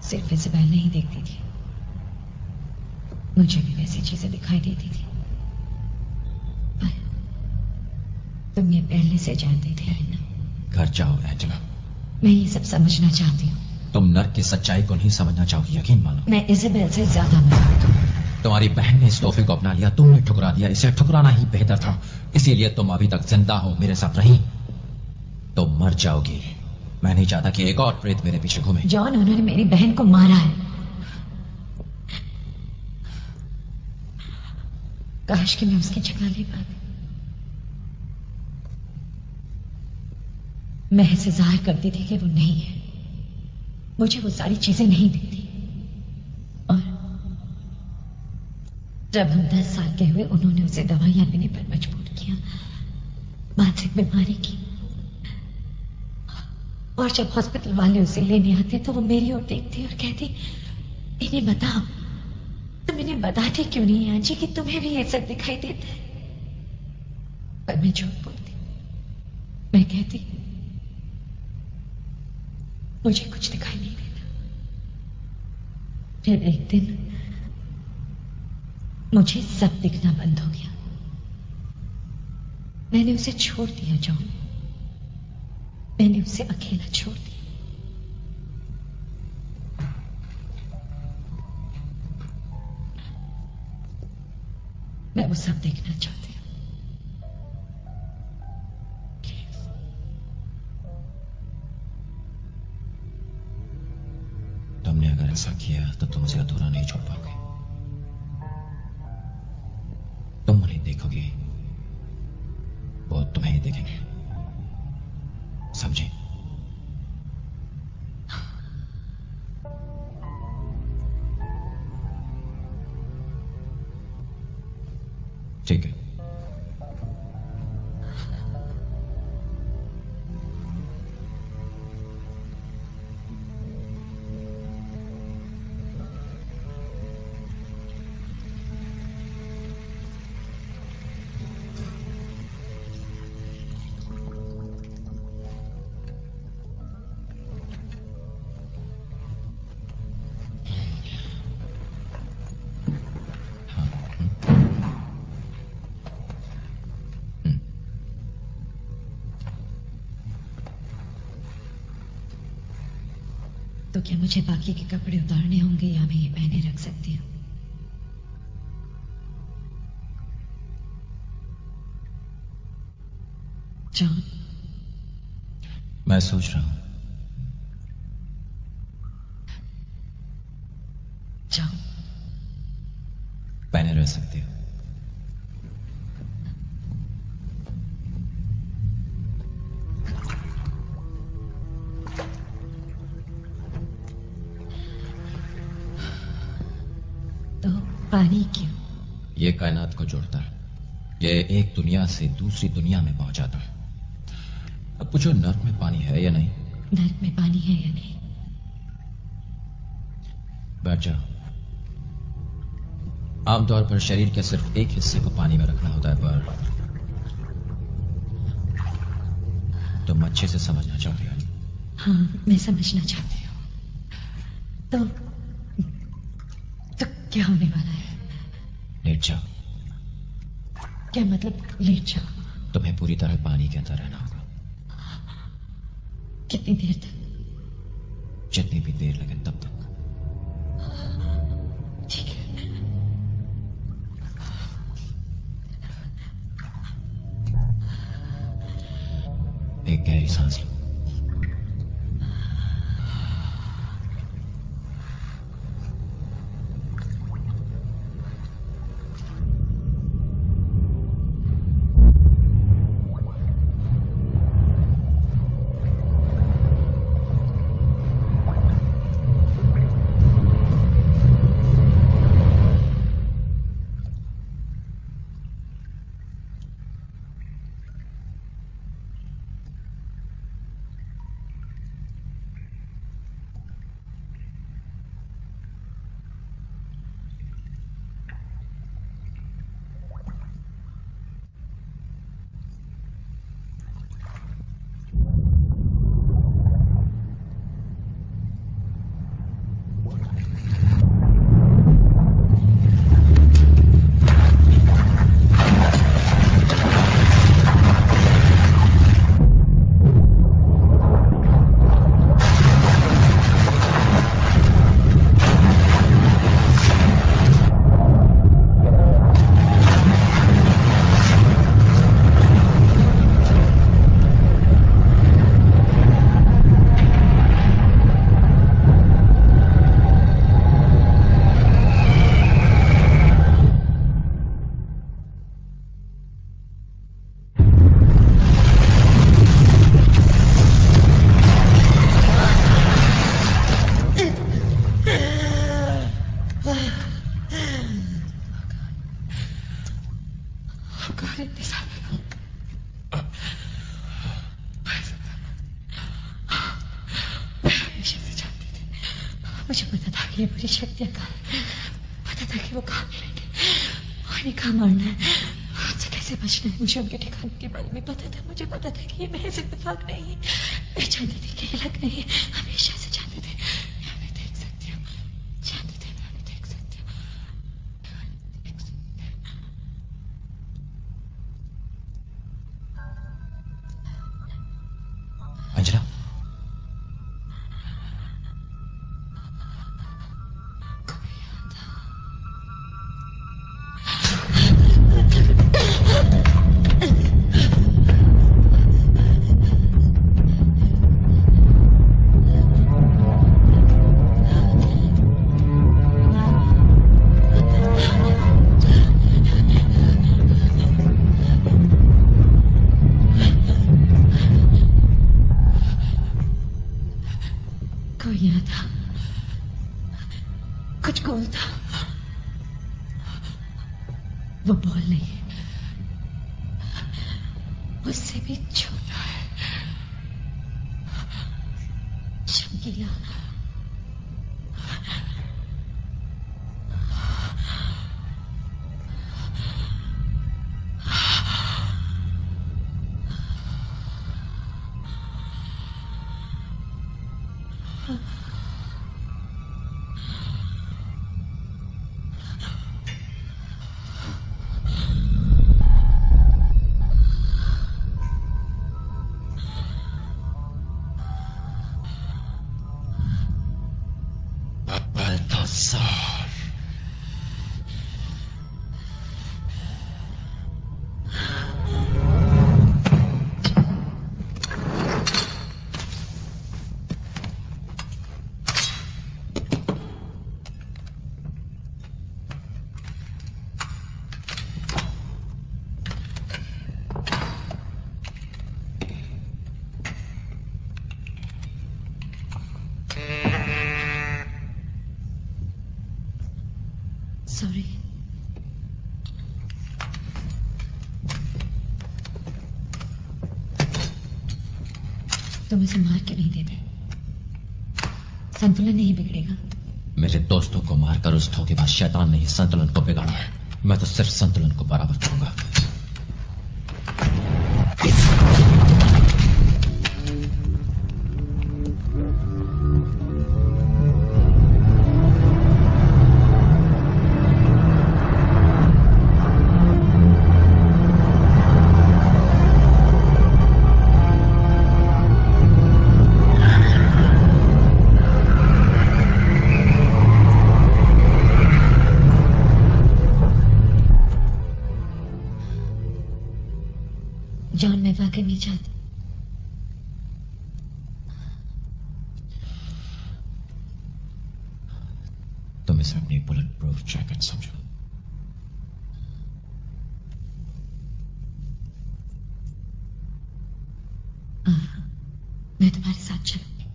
सिर्फ इज़ाबेल नहीं देखती थी, मुझे भी वैसी चीजें दिखाई देती थी। पर तुम ये पहले से जानते थे ना। घर जाओ एंजेला। मैं ये सब समझना चाहती हूँ। तुम नर्क की सच्चाई को नहीं समझना चाहोगी, यकीन मानो। मैं इज़ाबेल से ज्यादा मजबूत हूँ। तुम्हारी बहन ने इस तोहफे को अपना लिया, तुमने ठुकरा दिया। इसे ठुकराना ही बेहतर था, इसीलिए तुम अभी तक जिंदा हो, मेरे साथ रही। तुम मर जाओगी। मैं नहीं चाहता कि एक और प्रेत मेरे पीछे घूमे। जॉन, उन्होंने मेरी बहन को मारा है। काश कि मैं उसकी जगह ले पाती। मैं ऐसे जाहिर करती थी कि वो नहीं है, मुझे वो सारी चीजें नहीं देती। और जब हम 10 साल के हुए, उन्होंने उसे दवाइयां लेने पर मजबूर किया, मानसिक बीमारी की। और जब हॉस्पिटल वाले उसे लेने आते तो वो मेरी ओर देखती और कहती, इन्हें बताओ, तुम इन्हें बताते क्यों नहीं आंजी कि तुम्हें भी ये सब दिखाई देता है? पर मैं झूठ बोलती। मैं कहती, मुझे कुछ दिखाई नहीं देता। फिर एक दिन मुझे सब दिखना बंद हो गया। मैंने उसे छोड़ दिया जॉन, मैंने उसे अकेला छोड़ दिया। मैं वो सब देखना चाहती हूँ। तुमने अगर ऐसा किया तो तुम उसे अधूरा नहीं छोड़ पाओगे। तुम उन्हें देखोगे, वो तुम्हें ही देखेंगे, समझे? ठीक है। तो क्या मुझे बाकी के कपड़े उतारने होंगे या मैं ये पहने रख सकती हूँ? जॉन, मैं सोच रहा हूं। जॉन, पहने रह सकती हो। तो पानी क्यों? ये कायनात को जोड़ता है, ये एक दुनिया से दूसरी दुनिया में पहुंचाता है। अब पूछो, नर्क में पानी है या नहीं? नर्क में पानी है या नहीं? बैठ जाओ। आमतौर पर शरीर के सिर्फ एक हिस्से को पानी में रखना होता है, पर तुम अच्छे से समझना चाहती हो। हाँ, मैं समझना चाहती हूँ। तो क्या होने वाला है? लेट जाओ। क्या मतलब लेट जाओ? तुम्हें पूरी तरह पानी के अंदर रहना होगा। कितनी देर तक? जितनी भी देर लगे तब तक। ठीक है। एक गहरी सांस लो। मुझे पता था कि ये बुरी शक्तियां पता था कि वो कहाँ मिलेंगे और ये कहाँ मारना है, उनसे कैसे बचना है। मुझे उनके ठिकाने के बारे में पता था। मुझे पता था कि ये महज इत्तेफाक नहीं है। मैं जानती थी कि ये लग नहीं है, हमेशा से जानती थी। मैं देख सकती हूँ, जानती थी, मैं देख सकती हूँ। अंजना, कुछ गोल था। वो बॉल नहीं, उससे भी छोटा है, चमकीला। सॉरी। तुम इसे मार के नहीं देते, संतुलन नहीं बिगड़ेगा। मेरे दोस्तों को मारकर उस धोखेबाज शैतान ने ही संतुलन को बिगाड़ा है। मैं तो सिर्फ संतुलन को बराबर करूंगा। जॉन, मैं वाकई नहीं चाहती। तुम इसे अपनी बुलेट प्रूफ जैकेट समझो। मैं तुम्हारे साथ चलूंगी।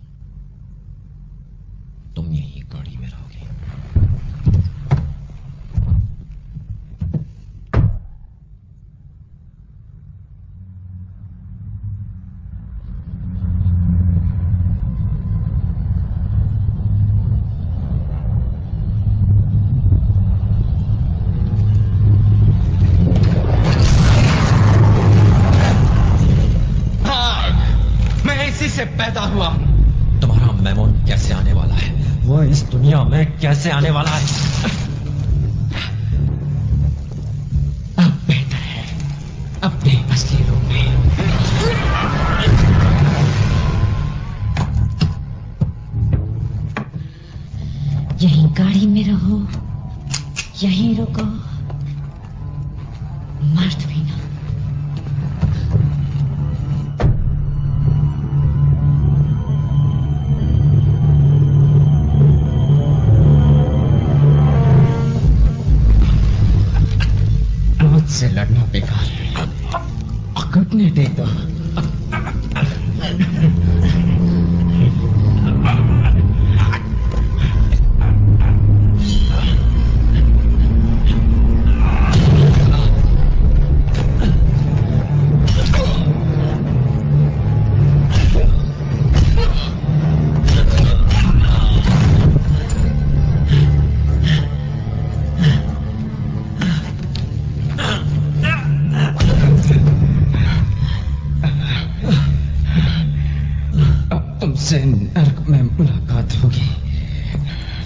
तुम यही गाड़ी में रहोगी। से पैदा हुआ। तुम्हारा मेमोन कैसे आने वाला है? वो इस दुनिया में कैसे आने वाला है? अब बेहतर है अपने असली रूप में। यहीं गाड़ी में रहो, यहीं रुको, मर्द भी ना। से लड़ना बेकार है, अकड़ने दे दो।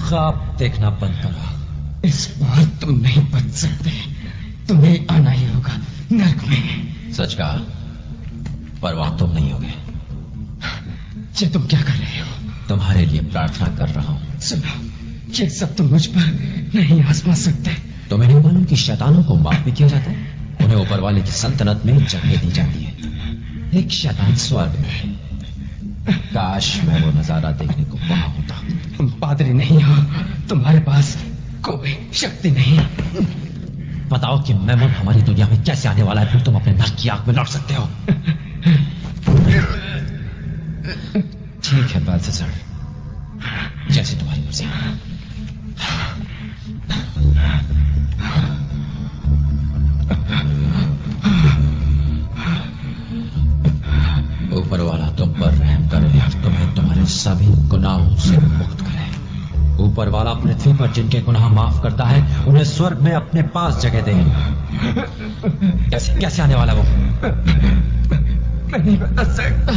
ख्वाब देखना बंद करो। इस बार तुम नहीं बच सकते, तुम्हें आना ही होगा नर्क में। सच कहा, पर वहां तुम नहीं होगे। ये तुम क्या कर रहे हो? तुम्हारे लिए प्रार्थना कर रहा हूं। सुनो, ये सब तुम मुझ पर नहीं आजमा सकते। तुम्हें नहीं मालूम कि शैतानों को माफ भी किया जाता है? उन्हें ऊपर वाले की सल्तनत में जगह दी जाती है। एक शैतान स्वर्ग में है। काश मैं वो नजारा देखने को वहां होता। तुम पादरी नहीं हो, तुम्हारे पास कोई शक्ति नहीं। बताओ कि मेमन हमारी दुनिया में कैसे आने वाला है, फिर तुम अपने नर्क की आग में लौट सकते हो। ठीक है बाल्थाज़ार, जैसे तुम्हारी मर्जी। ऊपर वाला तुम पर रहम करे और तुम्हें तुम्हारे सभी गुनाहों से मुक्त करे। ऊपर वाला पृथ्वी पर जिनके गुनाह माफ करता है उन्हें स्वर्ग में अपने पास जगह दे। कैसे आने वाला वो? मैं नहीं बता सकता।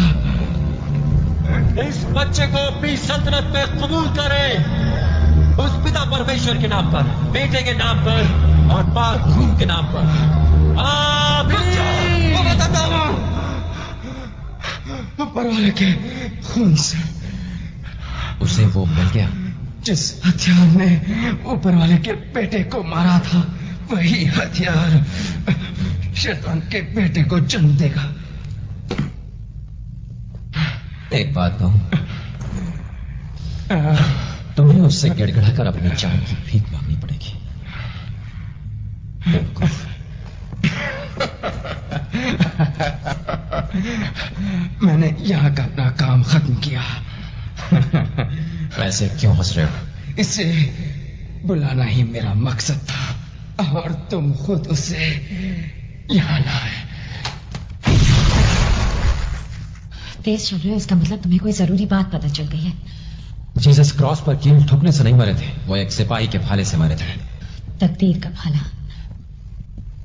इस बच्चे को अपनी सल्तनत में कबूल करें, उस पिता परमेश्वर के नाम पर, बेटे के नाम पर और पाक खून के नाम पर। आमीन। वो बताता हूं, ऊपर वाले के खून से उसे वो मिल गया। जिस हथियार ने ऊपर वाले के बेटे को मारा था, वही हथियार शैतान के बेटे को जन्म देगा। एक बात कहूं, तुम्हें उससे गिड़गिड़ा कर अपनी जान की भीख मांगनी पड़ेगी। मैंने यहाँ का अपना काम खत्म किया। वैसे क्यों हंस रहे हो? इसे बुलाना ही मेरा मकसद था और तुम खुद उसे यहाँ लाए। तेज चल रहे हो, इसका मतलब तुम्हें कोई जरूरी बात पता चल गई है। जीसस क्रॉस पर कील ठुकने से नहीं मरे थे, वो एक सिपाही के भाले से मरे थे। तकदीर का भाला।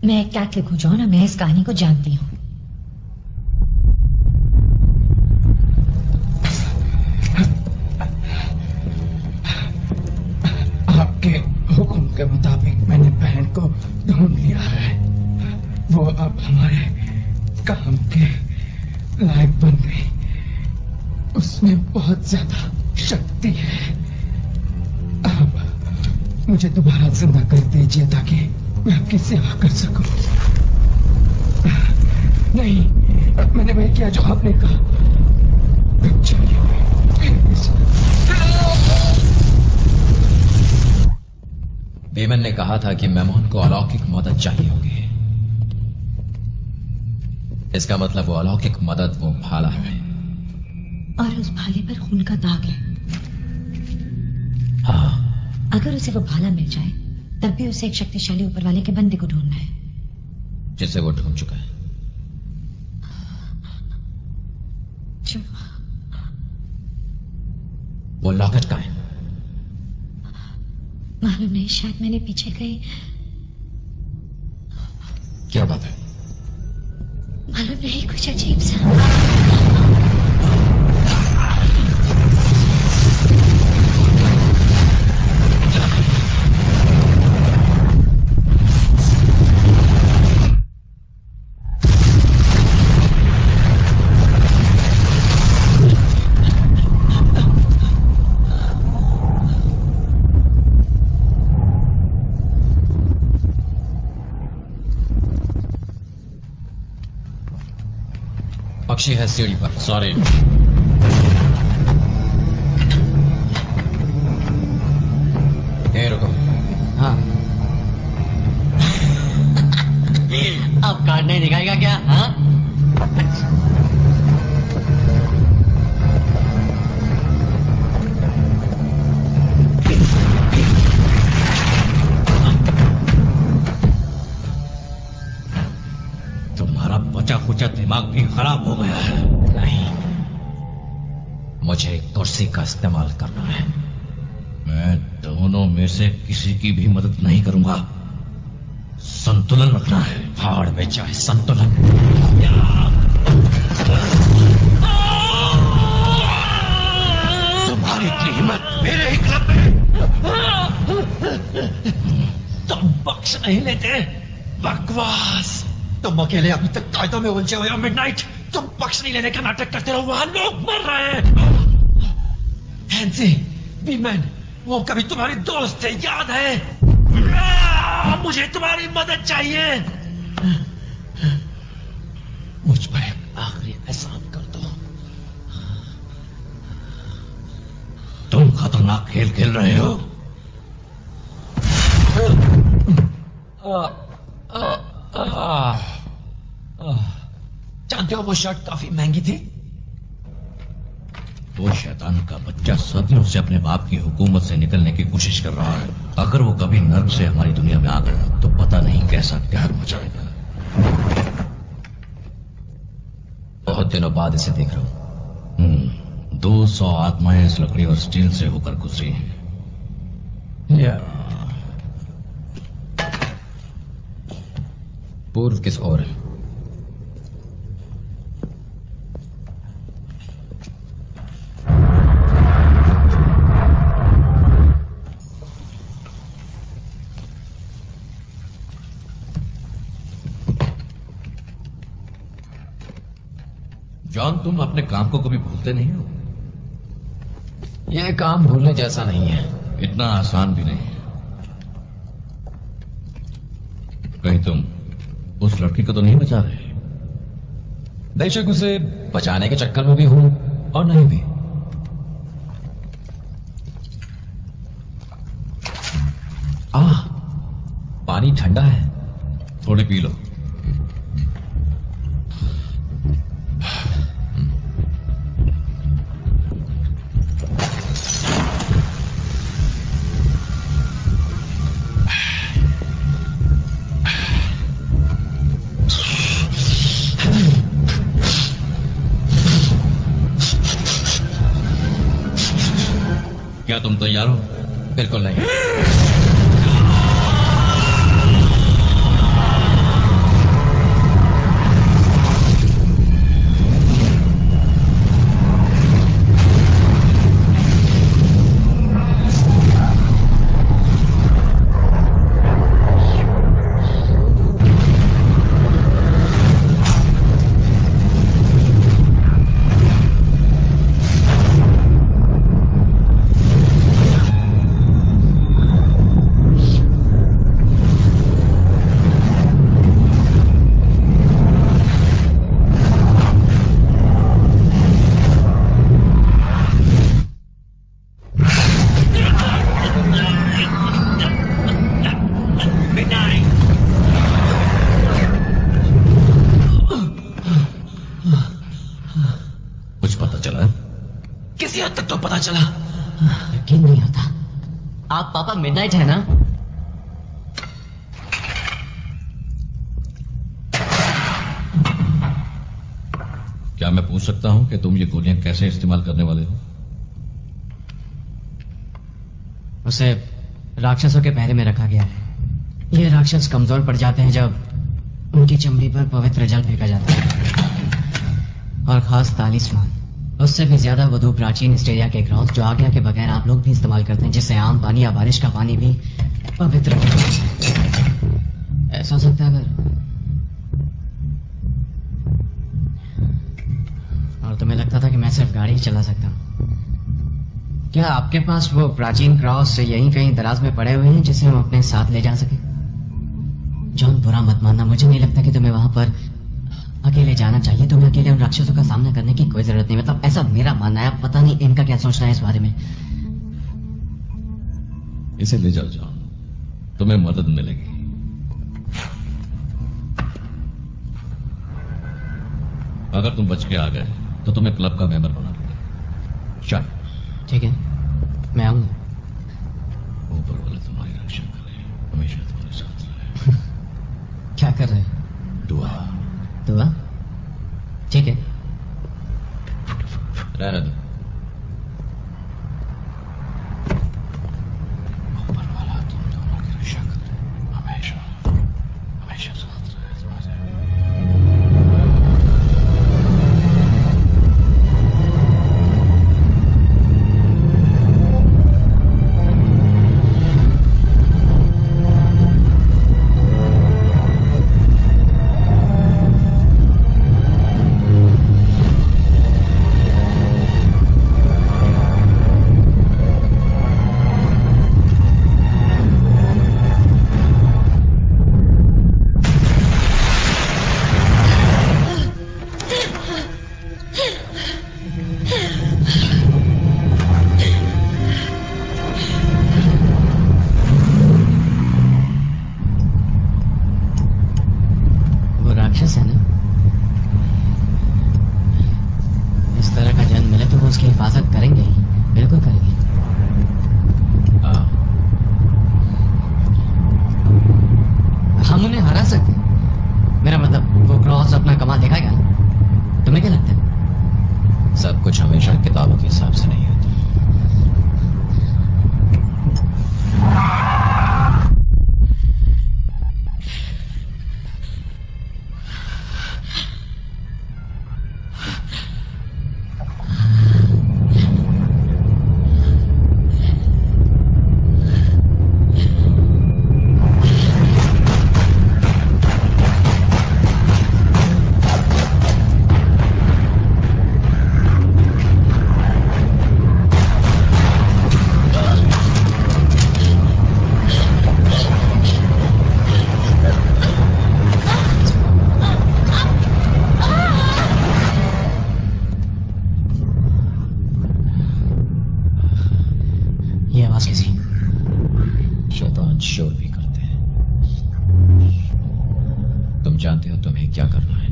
मैं एक कैथलिक हूं जॉन, और मैं इस कहानी को जानती हूं। आपके हुक्म के मुताबिक मैंने बहन को ढूंढ लिया है। वो अब हमारे काम के लायक बन गई। उसमें बहुत ज्यादा शक्ति है। अब मुझे दोबारा जिंदा कर दीजिए ताकि मैं आपकी सेवा कर सकूं। नहीं, मैंने वही किया जो आपने कहा। बेमन ने कहा था कि मेमोन को अलौकिक मदद चाहिए होगी। इसका मतलब वो अलौकिक मदद वो भाला है, और उस भाले पर खून का दाग है। हाँ, अगर उसे वो भाला मिल जाए तब भी उसे एक शक्तिशाली ऊपर वाले के बंदे को ढूंढना है, जिसे वो ढूंढ चुका है। वो लॉकेट कहाँ है? मालूम नहीं, शायद मैंने पीछे गई। क्या बात है? मालूम नहीं, कुछ अजीब सा। पक्षी है सीढ़ी पर। सॉरी। रुको। हाँ। अब कार्ड नहीं दिखाएगा क्या? हाँ? तुम्हारा बचा खुचा दिमाग भी खराब हो गया है। नहीं, मुझे कुर्सी का इस्तेमाल करना है। मैं दोनों में से किसी की भी मदद नहीं करूंगा। संतुलन रखना है। हाड़ में चाहे संतुलन। तुम्हारी कीमत मेरे ही क्लब में। थे? बकवास। तुम अकेले अभी तक कायदों में उलझे हुए हो मिडनाइट। तुम पक्ष नहीं लेने का नाटक करते रहो, वहां लोग मर रहे हैं। हैंसी, बीमैन, वो कभी तुम्हारे दोस्त थे, याद है? मुझे तुम्हारी मदद चाहिए। मुझ पर एक आखिरी एहसान कर दो। तुम खतरनाक खेल खेल रहे हो। जानते हो वो शर्ट काफी महंगी थी। वो शैतान का बच्चा सदियों से अपने बाप की हुकूमत से निकलने की कोशिश कर रहा है। अगर वो कभी नर्क से हमारी दुनिया में आ गया तो पता नहीं कैसा कहर मचाएगा। बहुत दिनों बाद इसे देख रहा हूं। 200 आत्माएं इस लकड़ी और स्टील से होकर गुजरी हैं। पूर्व किस ओर है? जॉन, तुम अपने काम को कभी भूलते नहीं हो। यह काम भूलने जैसा नहीं है। इतना आसान भी नहीं है। कहीं तुम उस लड़की को तो नहीं बचा रहे? बेशक उसे बचाने के चक्कर में भी हूं और नहीं भी। पानी ठंडा है, थोड़ी पी लो। क्या तुम तैयार हो? बिल्कुल नहीं। यकीन नहीं होता। आप पापा मिडनाइट है ना? क्या मैं पूछ सकता हूं कि तुम ये गोलियां कैसे इस्तेमाल करने वाले हो? उसे राक्षसों के पहरे में रखा गया है। ये राक्षस कमजोर पड़ जाते हैं जब उनकी चमड़ी पर पवित्र जल फेंका जाता है, और खास तालिस्मान। उससे भी ज्यादा वधु प्राचीन स्टेरिया के क्रॉस जो आज्ञा के बगैर आप लोग भी इस्तेमाल करते हैं, जिससे आम पानी या बारिश का पानी भी पवित्र है। ऐसा हो सकता है अगर, और तुम्हें लगता था कि मैं सिर्फ गाड़ी ही चला सकता हूं। क्या आपके पास वो प्राचीन क्रॉस यहीं कहीं दराज में पड़े हुए हैं जिसे हम अपने साथ ले जा सके? जॉन, बुरा मत मानना, मुझे नहीं लगता कि तुम्हें वहां पर अकेले जाना चाहिए। तुम्हें अकेले उन राक्षसों का सामना करने की कोई जरूरत नहीं। मतलब ऐसा मेरा मानना है। पता नहीं इनका क्या सोचना है इस बारे में। इसे ले जाओ जॉन, तुम्हें मदद मिलेगी। अगर तुम बच के आ गए तो तुम्हें क्लब का मेंबर बना दूंगा। शायद। ठीक है, मैं आऊंगा। ऊपर वाले तुम्हारी रक्षा करे, हमेशा तुम्हारे साथ रहे। क्या कर रहे हैं? दुआ। दुआ? ठीक है, रहने दो। ऊपर वाला तुम दोनों की रक्षा करे, हमेशा हमेशा साथ रहे तुम्हारे। तुम्हें क्या लगता है? सब कुछ हमेशा किताबों के हिसाब से नहीं होता। शैतान शोर भी करते हैं। तुम जानते हो तुम्हें क्या करना है?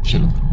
शुरू करो।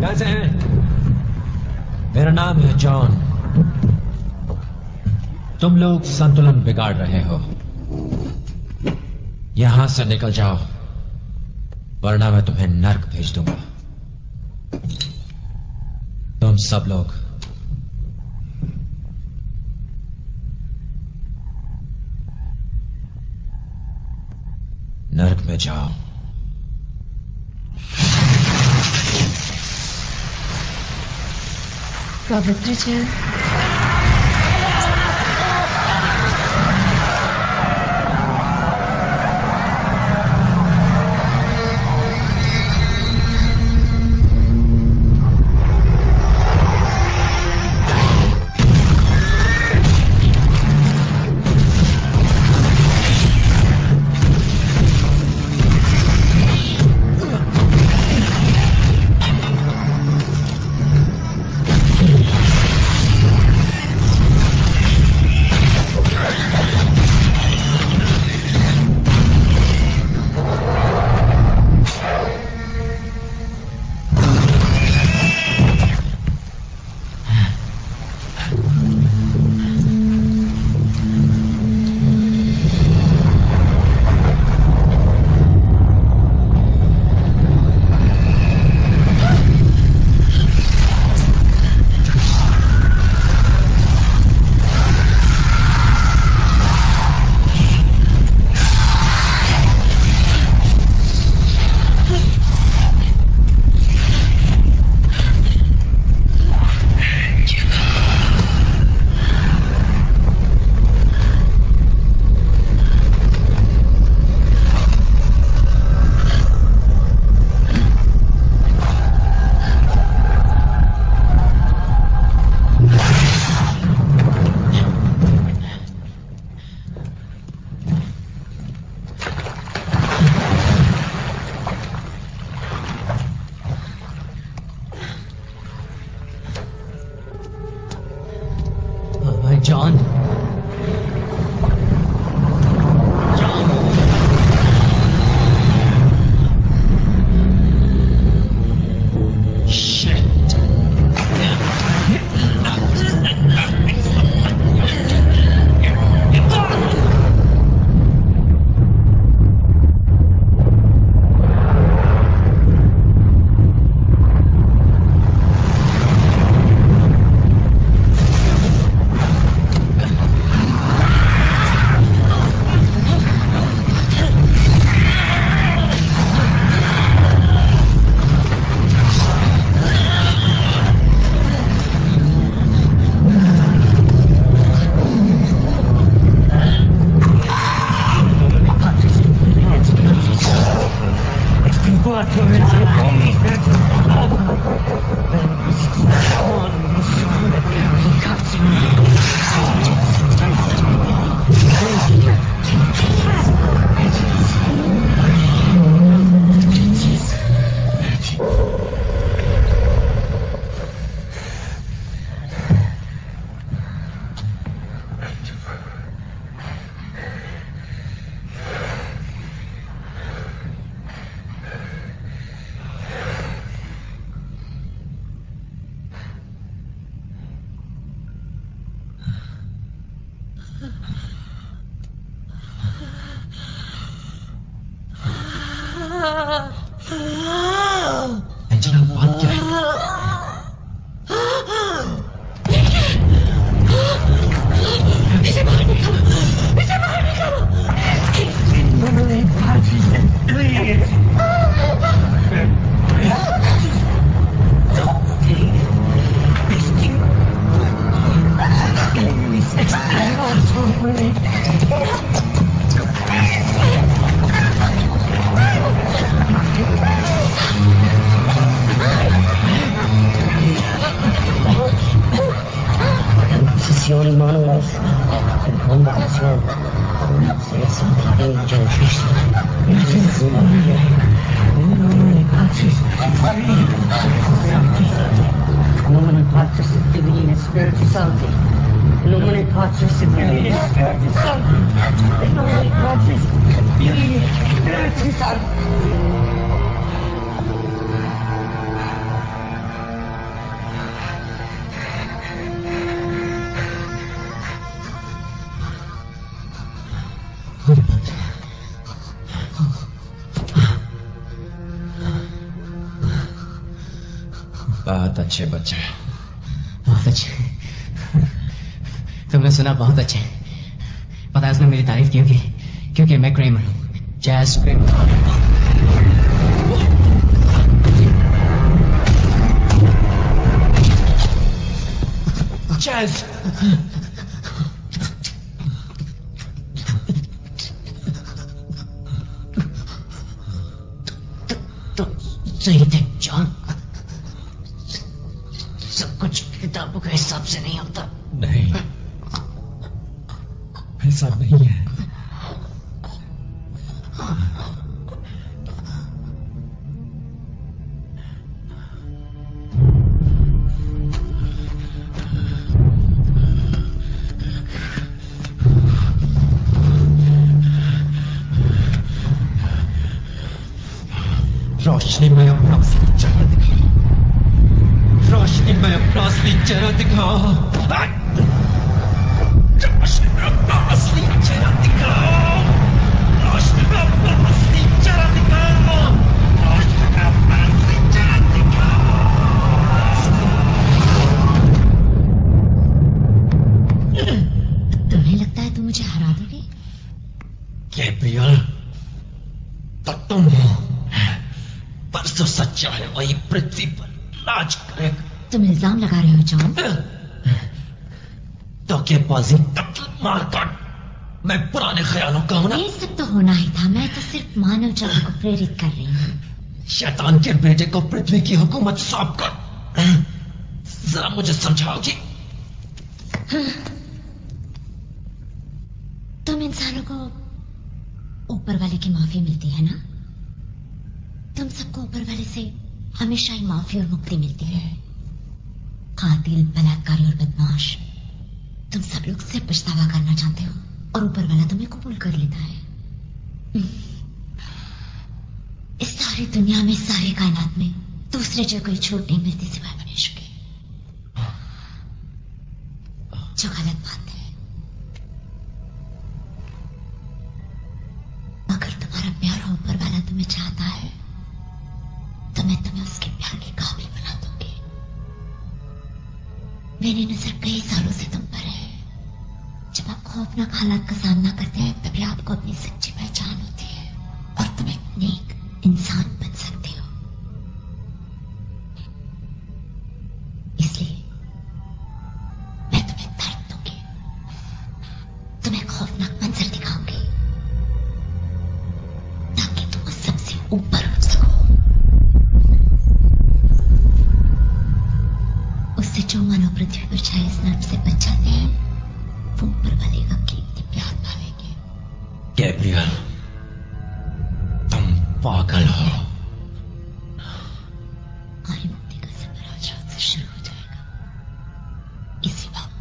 कैसे हैं? मेरा नाम है जॉन। तुम लोग संतुलन बिगाड़ रहे हो। यहां से निकल जाओ, वरना मैं तुम्हें नर्क भेज दूंगा। तुम सब लोग नर्क में जाओ। पवित्र जल। एंजेला, बात क्या है? इसे बाहर निकालो, इसे बाहर निकालो। Posizioni Manuels, convocazione, senza angelo Cristo, Nomine Patris et Filii Spiritus Sancti, Nomine Patris et Filii Spiritus Sancti, Nomine Patris et Filii Spiritus Sancti. बहुत अच्छे बच्चे, बहुत अच्छे। तुमने सुना, बहुत अच्छे। पता है उसने मेरी तारीफ क्यों की? क्योंकि मैं क्रेमर हूँ, जैज क्रेमर। जैज, तो सही थे जॉन। सब कुछ किताबों के हिसाब से नहीं होता। नहीं, ऐसा नहीं है। रोशनी में अपना असली चेहरा दिखाओ, रोशनी में अपना असली चेहरा दिखाओ, रोशनी में अपना असली चेहरा दिखाओ, रोशनी में अपना असली चेहरा दिखाओ, रोशनी में अपना असली चेहरा दिखाओ। तुम्हें लगता है तुम मुझे हरा दोगे? गैब्रियल, तो तुम हो, परसों सच्चा है वही पृथ्वी पर राज करेगा। तुम इल्जाम लगा रहे हो जॉन? धोखेबाजी, कत्ल, मारकाट, मैं पुराने ख्यालों का हूं ना। ये सब तो होना ही था। मैं तो सिर्फ मानव जाति को प्रेरित कर रही हूँ। शैतान के बेटे को पृथ्वी की हुकूमत सौंप कर जरा मुझे समझाओगी? तुम इंसानों को ऊपर वाले की माफी मिलती है ना? तुम सबको ऊपर वाले से हमेशा ही माफी और मुक्ति मिलती है। कातिल, बलात्कारी और बदमाश, तुम सब लोग सिर्फ पछतावा करना चाहते हो और ऊपर वाला तुम्हें कबूल कर लेता है। इस सारी दुनिया में, सारे कायनात में दूसरे जगह कोई छूट नहीं मिलती सिवाय मनुष्य के, जो गलत बात है। अगर तुम्हारा प्यार ऊपर वाला तुम्हें चाहता है तो मैं तुम्हें उसके प्यार के काबिल बना दूंगी। मेरी नजर कई सालों से तुम पर है। जब आप खौफनाक हालात का सामना करते हैं तभी आपको अपनी सच्ची पहचान होती है और तुम एक नेक इंसान बन सकते हो। इसलिए मैं तुम्हें दर्द दूंगी, तुम्हें खौफनाक मंजर दिखाऊंगी ताकि तुम उस सबसे ऊपर उठ सको। उससे जो मानव पृथ्वी पर छाए इस नर्क से बच जाते हैं वो ऊपर वाले का कीमती प्यार पालेंगे। गैब्रियल, तुम पागल हो। हमारी मुक्ति का सफर आज रात से शुरू हो जाएगा, इसी वक्त।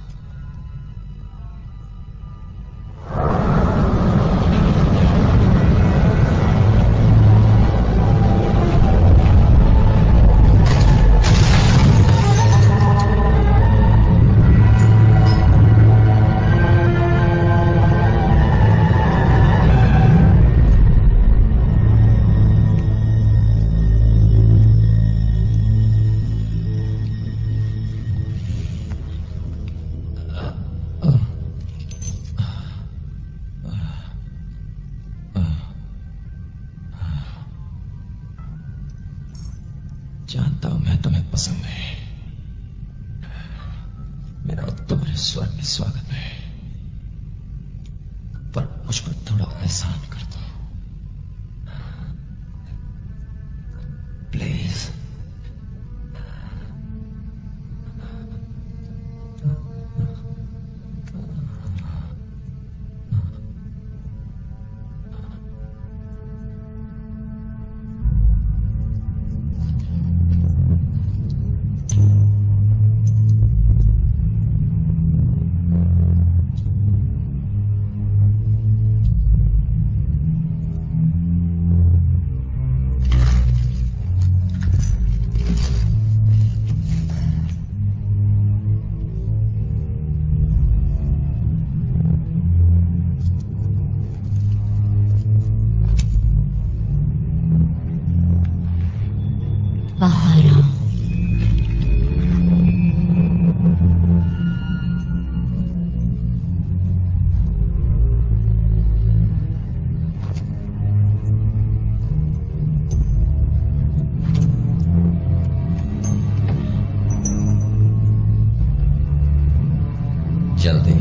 जानता हूं मैं तुम्हें पसंद है। मेरा तुम्हारे स्वर्ग में स्वागत है, पर मुझ पर थोड़ा एहसान कर दो प्लीज। जल्दी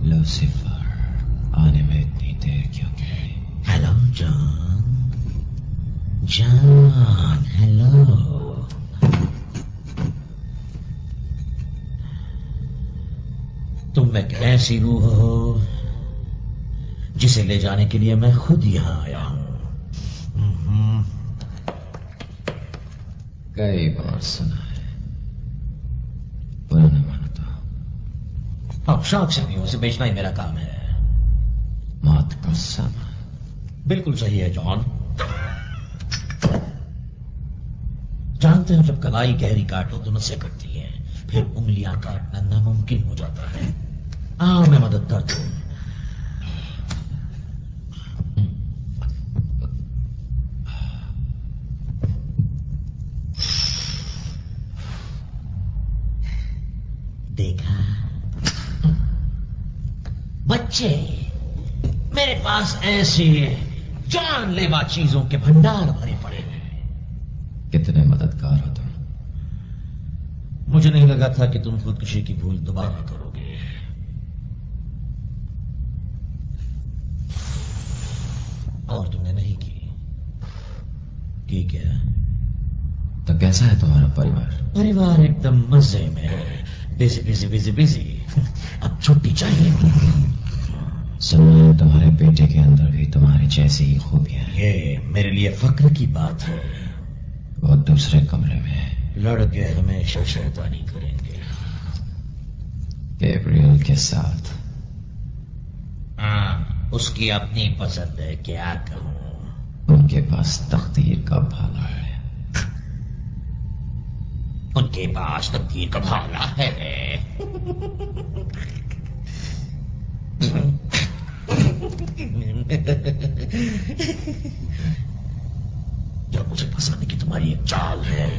लूसीफर आने में इतनी देर क्यों की? Hello John, John hello. तुम एक ऐसी रूह हो जिसे ले जाने के लिए मैं खुद यहां आया हूं। कई बार सुना है, पुराना मानता। अब शौक से भी उसे बेचना ही मेरा काम है। मौत का समय बिल्कुल सही है जॉन। जानते हो जब कलाई गहरी काटो तो नसें कटती हैं, फिर उंगलियां काटना नामुमकिन हो जाता है। आओ मैं मदद कर दूं। देखा बच्चे, मेरे पास ऐसे जानलेवा चीजों के भंडार भरे पड़े हैं। कितने मददगार हो तुम। मुझे नहीं लगा था कि तुम खुदकुशी की भूल दोबारा करोगे। और तुमने नहीं की क्या? तो कैसा है तुम्हारा परिवार? परिवार एकदम मजे में है। Busy busy busy busy. अब छुट्टी चाहिए। सुना है तुम्हारे बेटे के अंदर भी तुम्हारी जैसी ही खूबियां हैं। ये मेरे लिए फक्र की बात है। वो दूसरे कमरे में लड़के हमेशा शैतानी करेंगे। गैब्रियल के साथ। हाँ, उसकी अपनी पसंद है, क्या कहूं। उनके पास तकदीर का भाला है। उनके पास तकदीर का भाला है। जब मुझे फंसाने की तुम्हारी एक चाल है,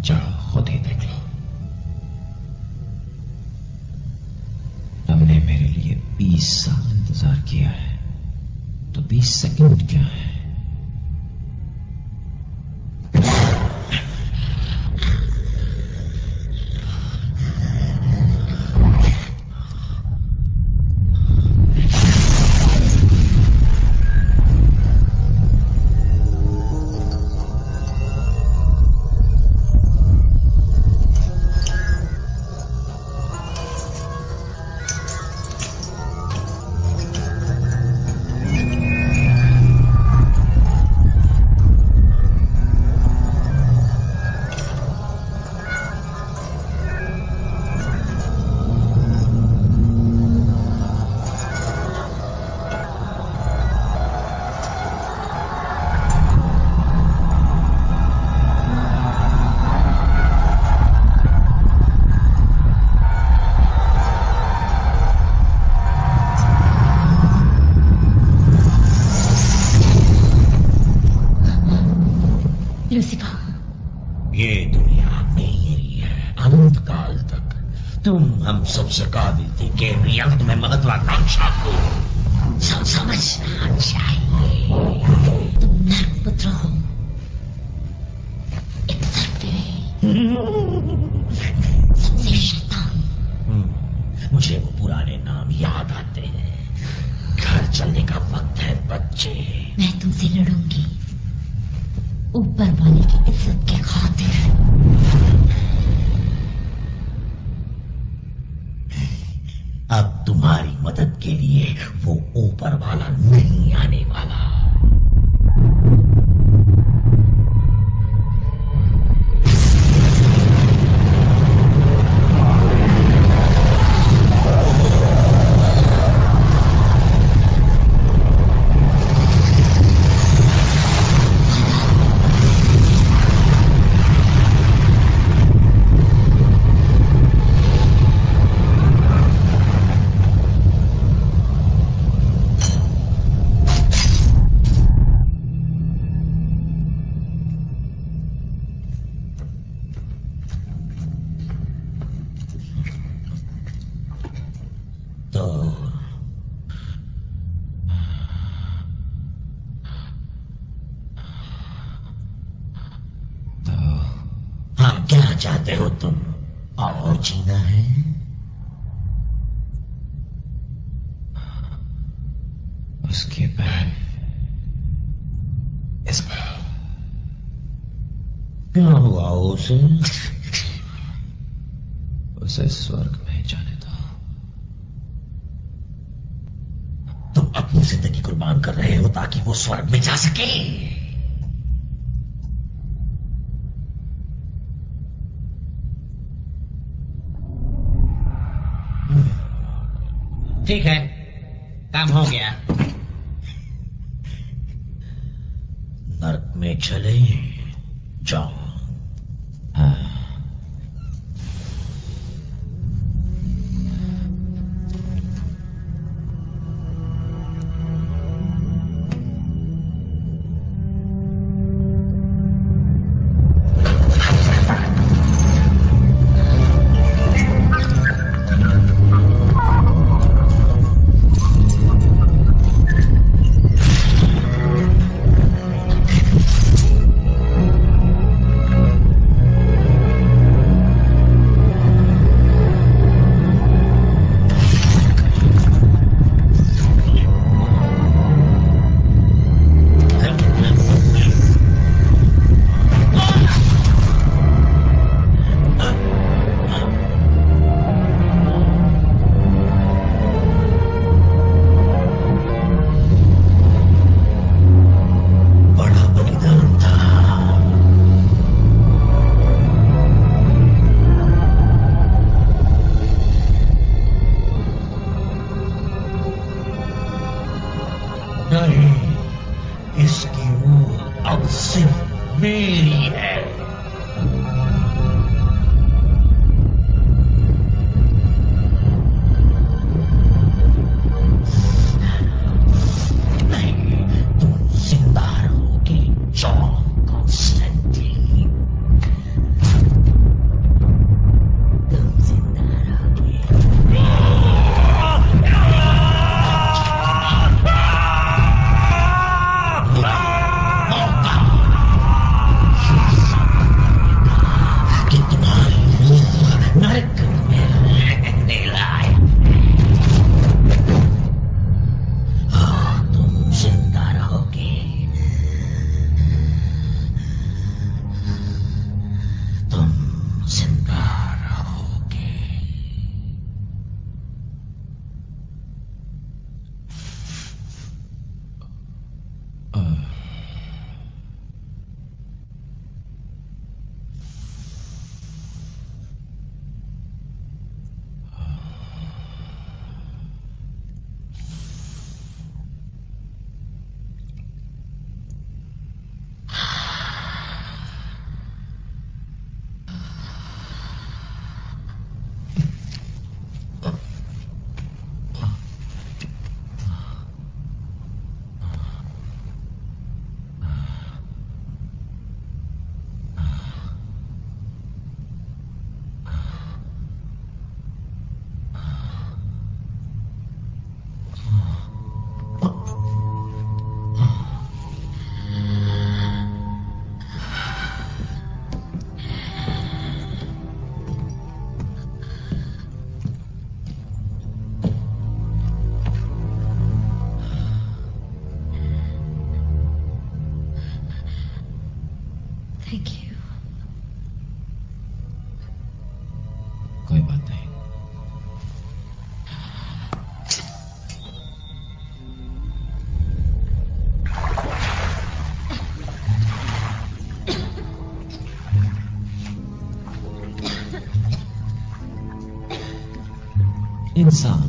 जाओ खुद ही देख लो। तुमने मेरे लिए 20 साल इंतजार किया है, तो 20 सेकंड क्या है? हम सब सिखा दी थी गैब्रियल तुम्हें महत्वाकांक्षा को समझना चाहिए। तुम नर्क पुत्र हो, एक सबसे शैतान। मुझे वो पुराने नाम याद आते हैं। घर चलने का वक्त है बच्चे। मैं तुमसे लड़ूंगी ऊपर वाले की इज्जत के खातिर। अब तुम्हारी मदद के लिए वो ऊपर वाला नहीं आने वाला। क्या चाहते हो तुम? और जीना है? उसके बाद इस क्या हुआ उसे? उसे स्वर्ग में जाने दो। तुम अपनी जिंदगी कुर्बान कर रहे हो ताकि वो स्वर्ग में जा सके। ठीक है, काम हो गया। नर्क में चले जाओ। हाँ। इंसान।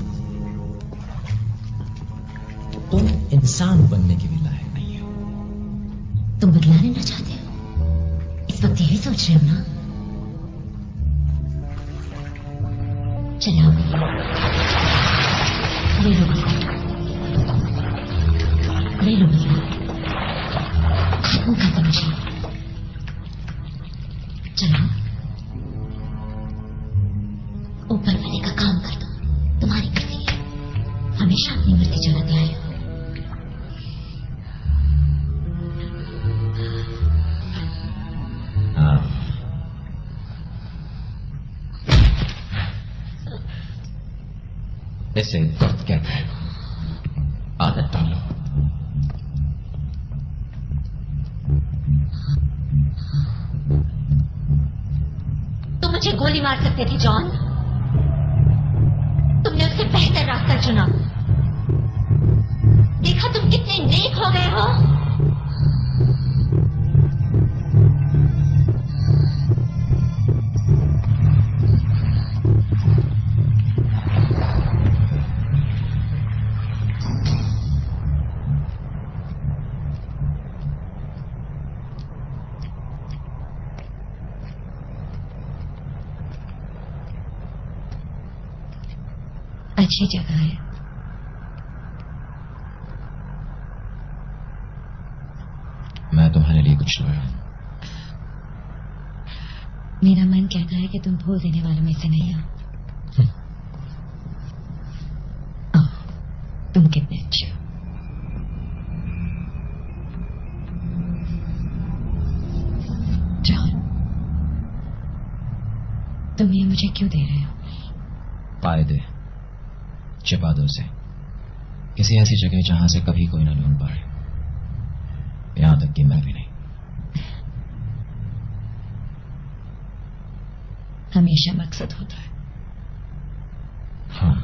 तुम इंसान बनने के भी लायक नहीं हो। तुम बदला लेना चाहते हो? इस वक्त यही सोच रहे हो ना? चलो ले लो ले लो खत्म कर दो मुझे। चलो ऊपर वाले का काम कर दो, तुम्हारी मर्जी है, हमेशा अपनी मर्जी चलाते आए हो। इसे दर्द कहते हैं, आदत डालो। तुम मुझे गोली मार सकते थे जॉन, तुमने उससे बेहतर रास्ता चुना। देखा तुम कितने नेक हो गए हो। अच्छी जगह है। मैं तुम्हारे लिए कुछ लाया। मेरा मन कहता है कि तुम भूल देने वालों में से नहीं हो। तुम कितने अच्छे हो। जॉन, तुम ये मुझे क्यों दे रहे हो? फायदे छिपा दो उसे किसी ऐसी जगह जहां से कभी कोई ना ढूंढ पाए, यहां तक कि मैं भी नहीं। हमेशा मकसद होता है। हाँ,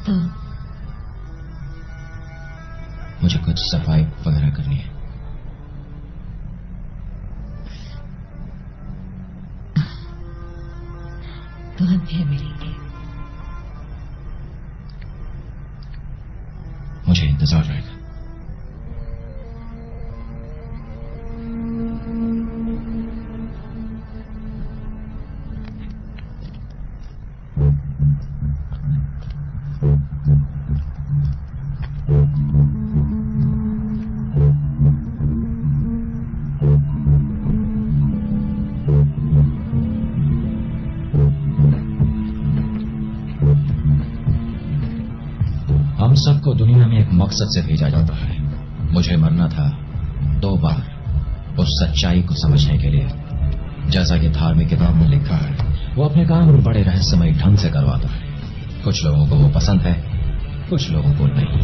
तो मुझे कुछ सफाई वगैरह करनी है। तो हम फिर मिलेंगे। मुझे इंतजार रहेगा। हम सबको दुनिया में एक मकसद से भेजा जाता है। मुझे मरना था 2 बार उस सच्चाई को समझने के लिए। जैसा कि धार्मिक किताब में लिखा है, वो अपने काम बड़े रहस्यमय ढंग से करवाता है। कुछ लोगों को वो पसंद है, कुछ लोगों को नहीं।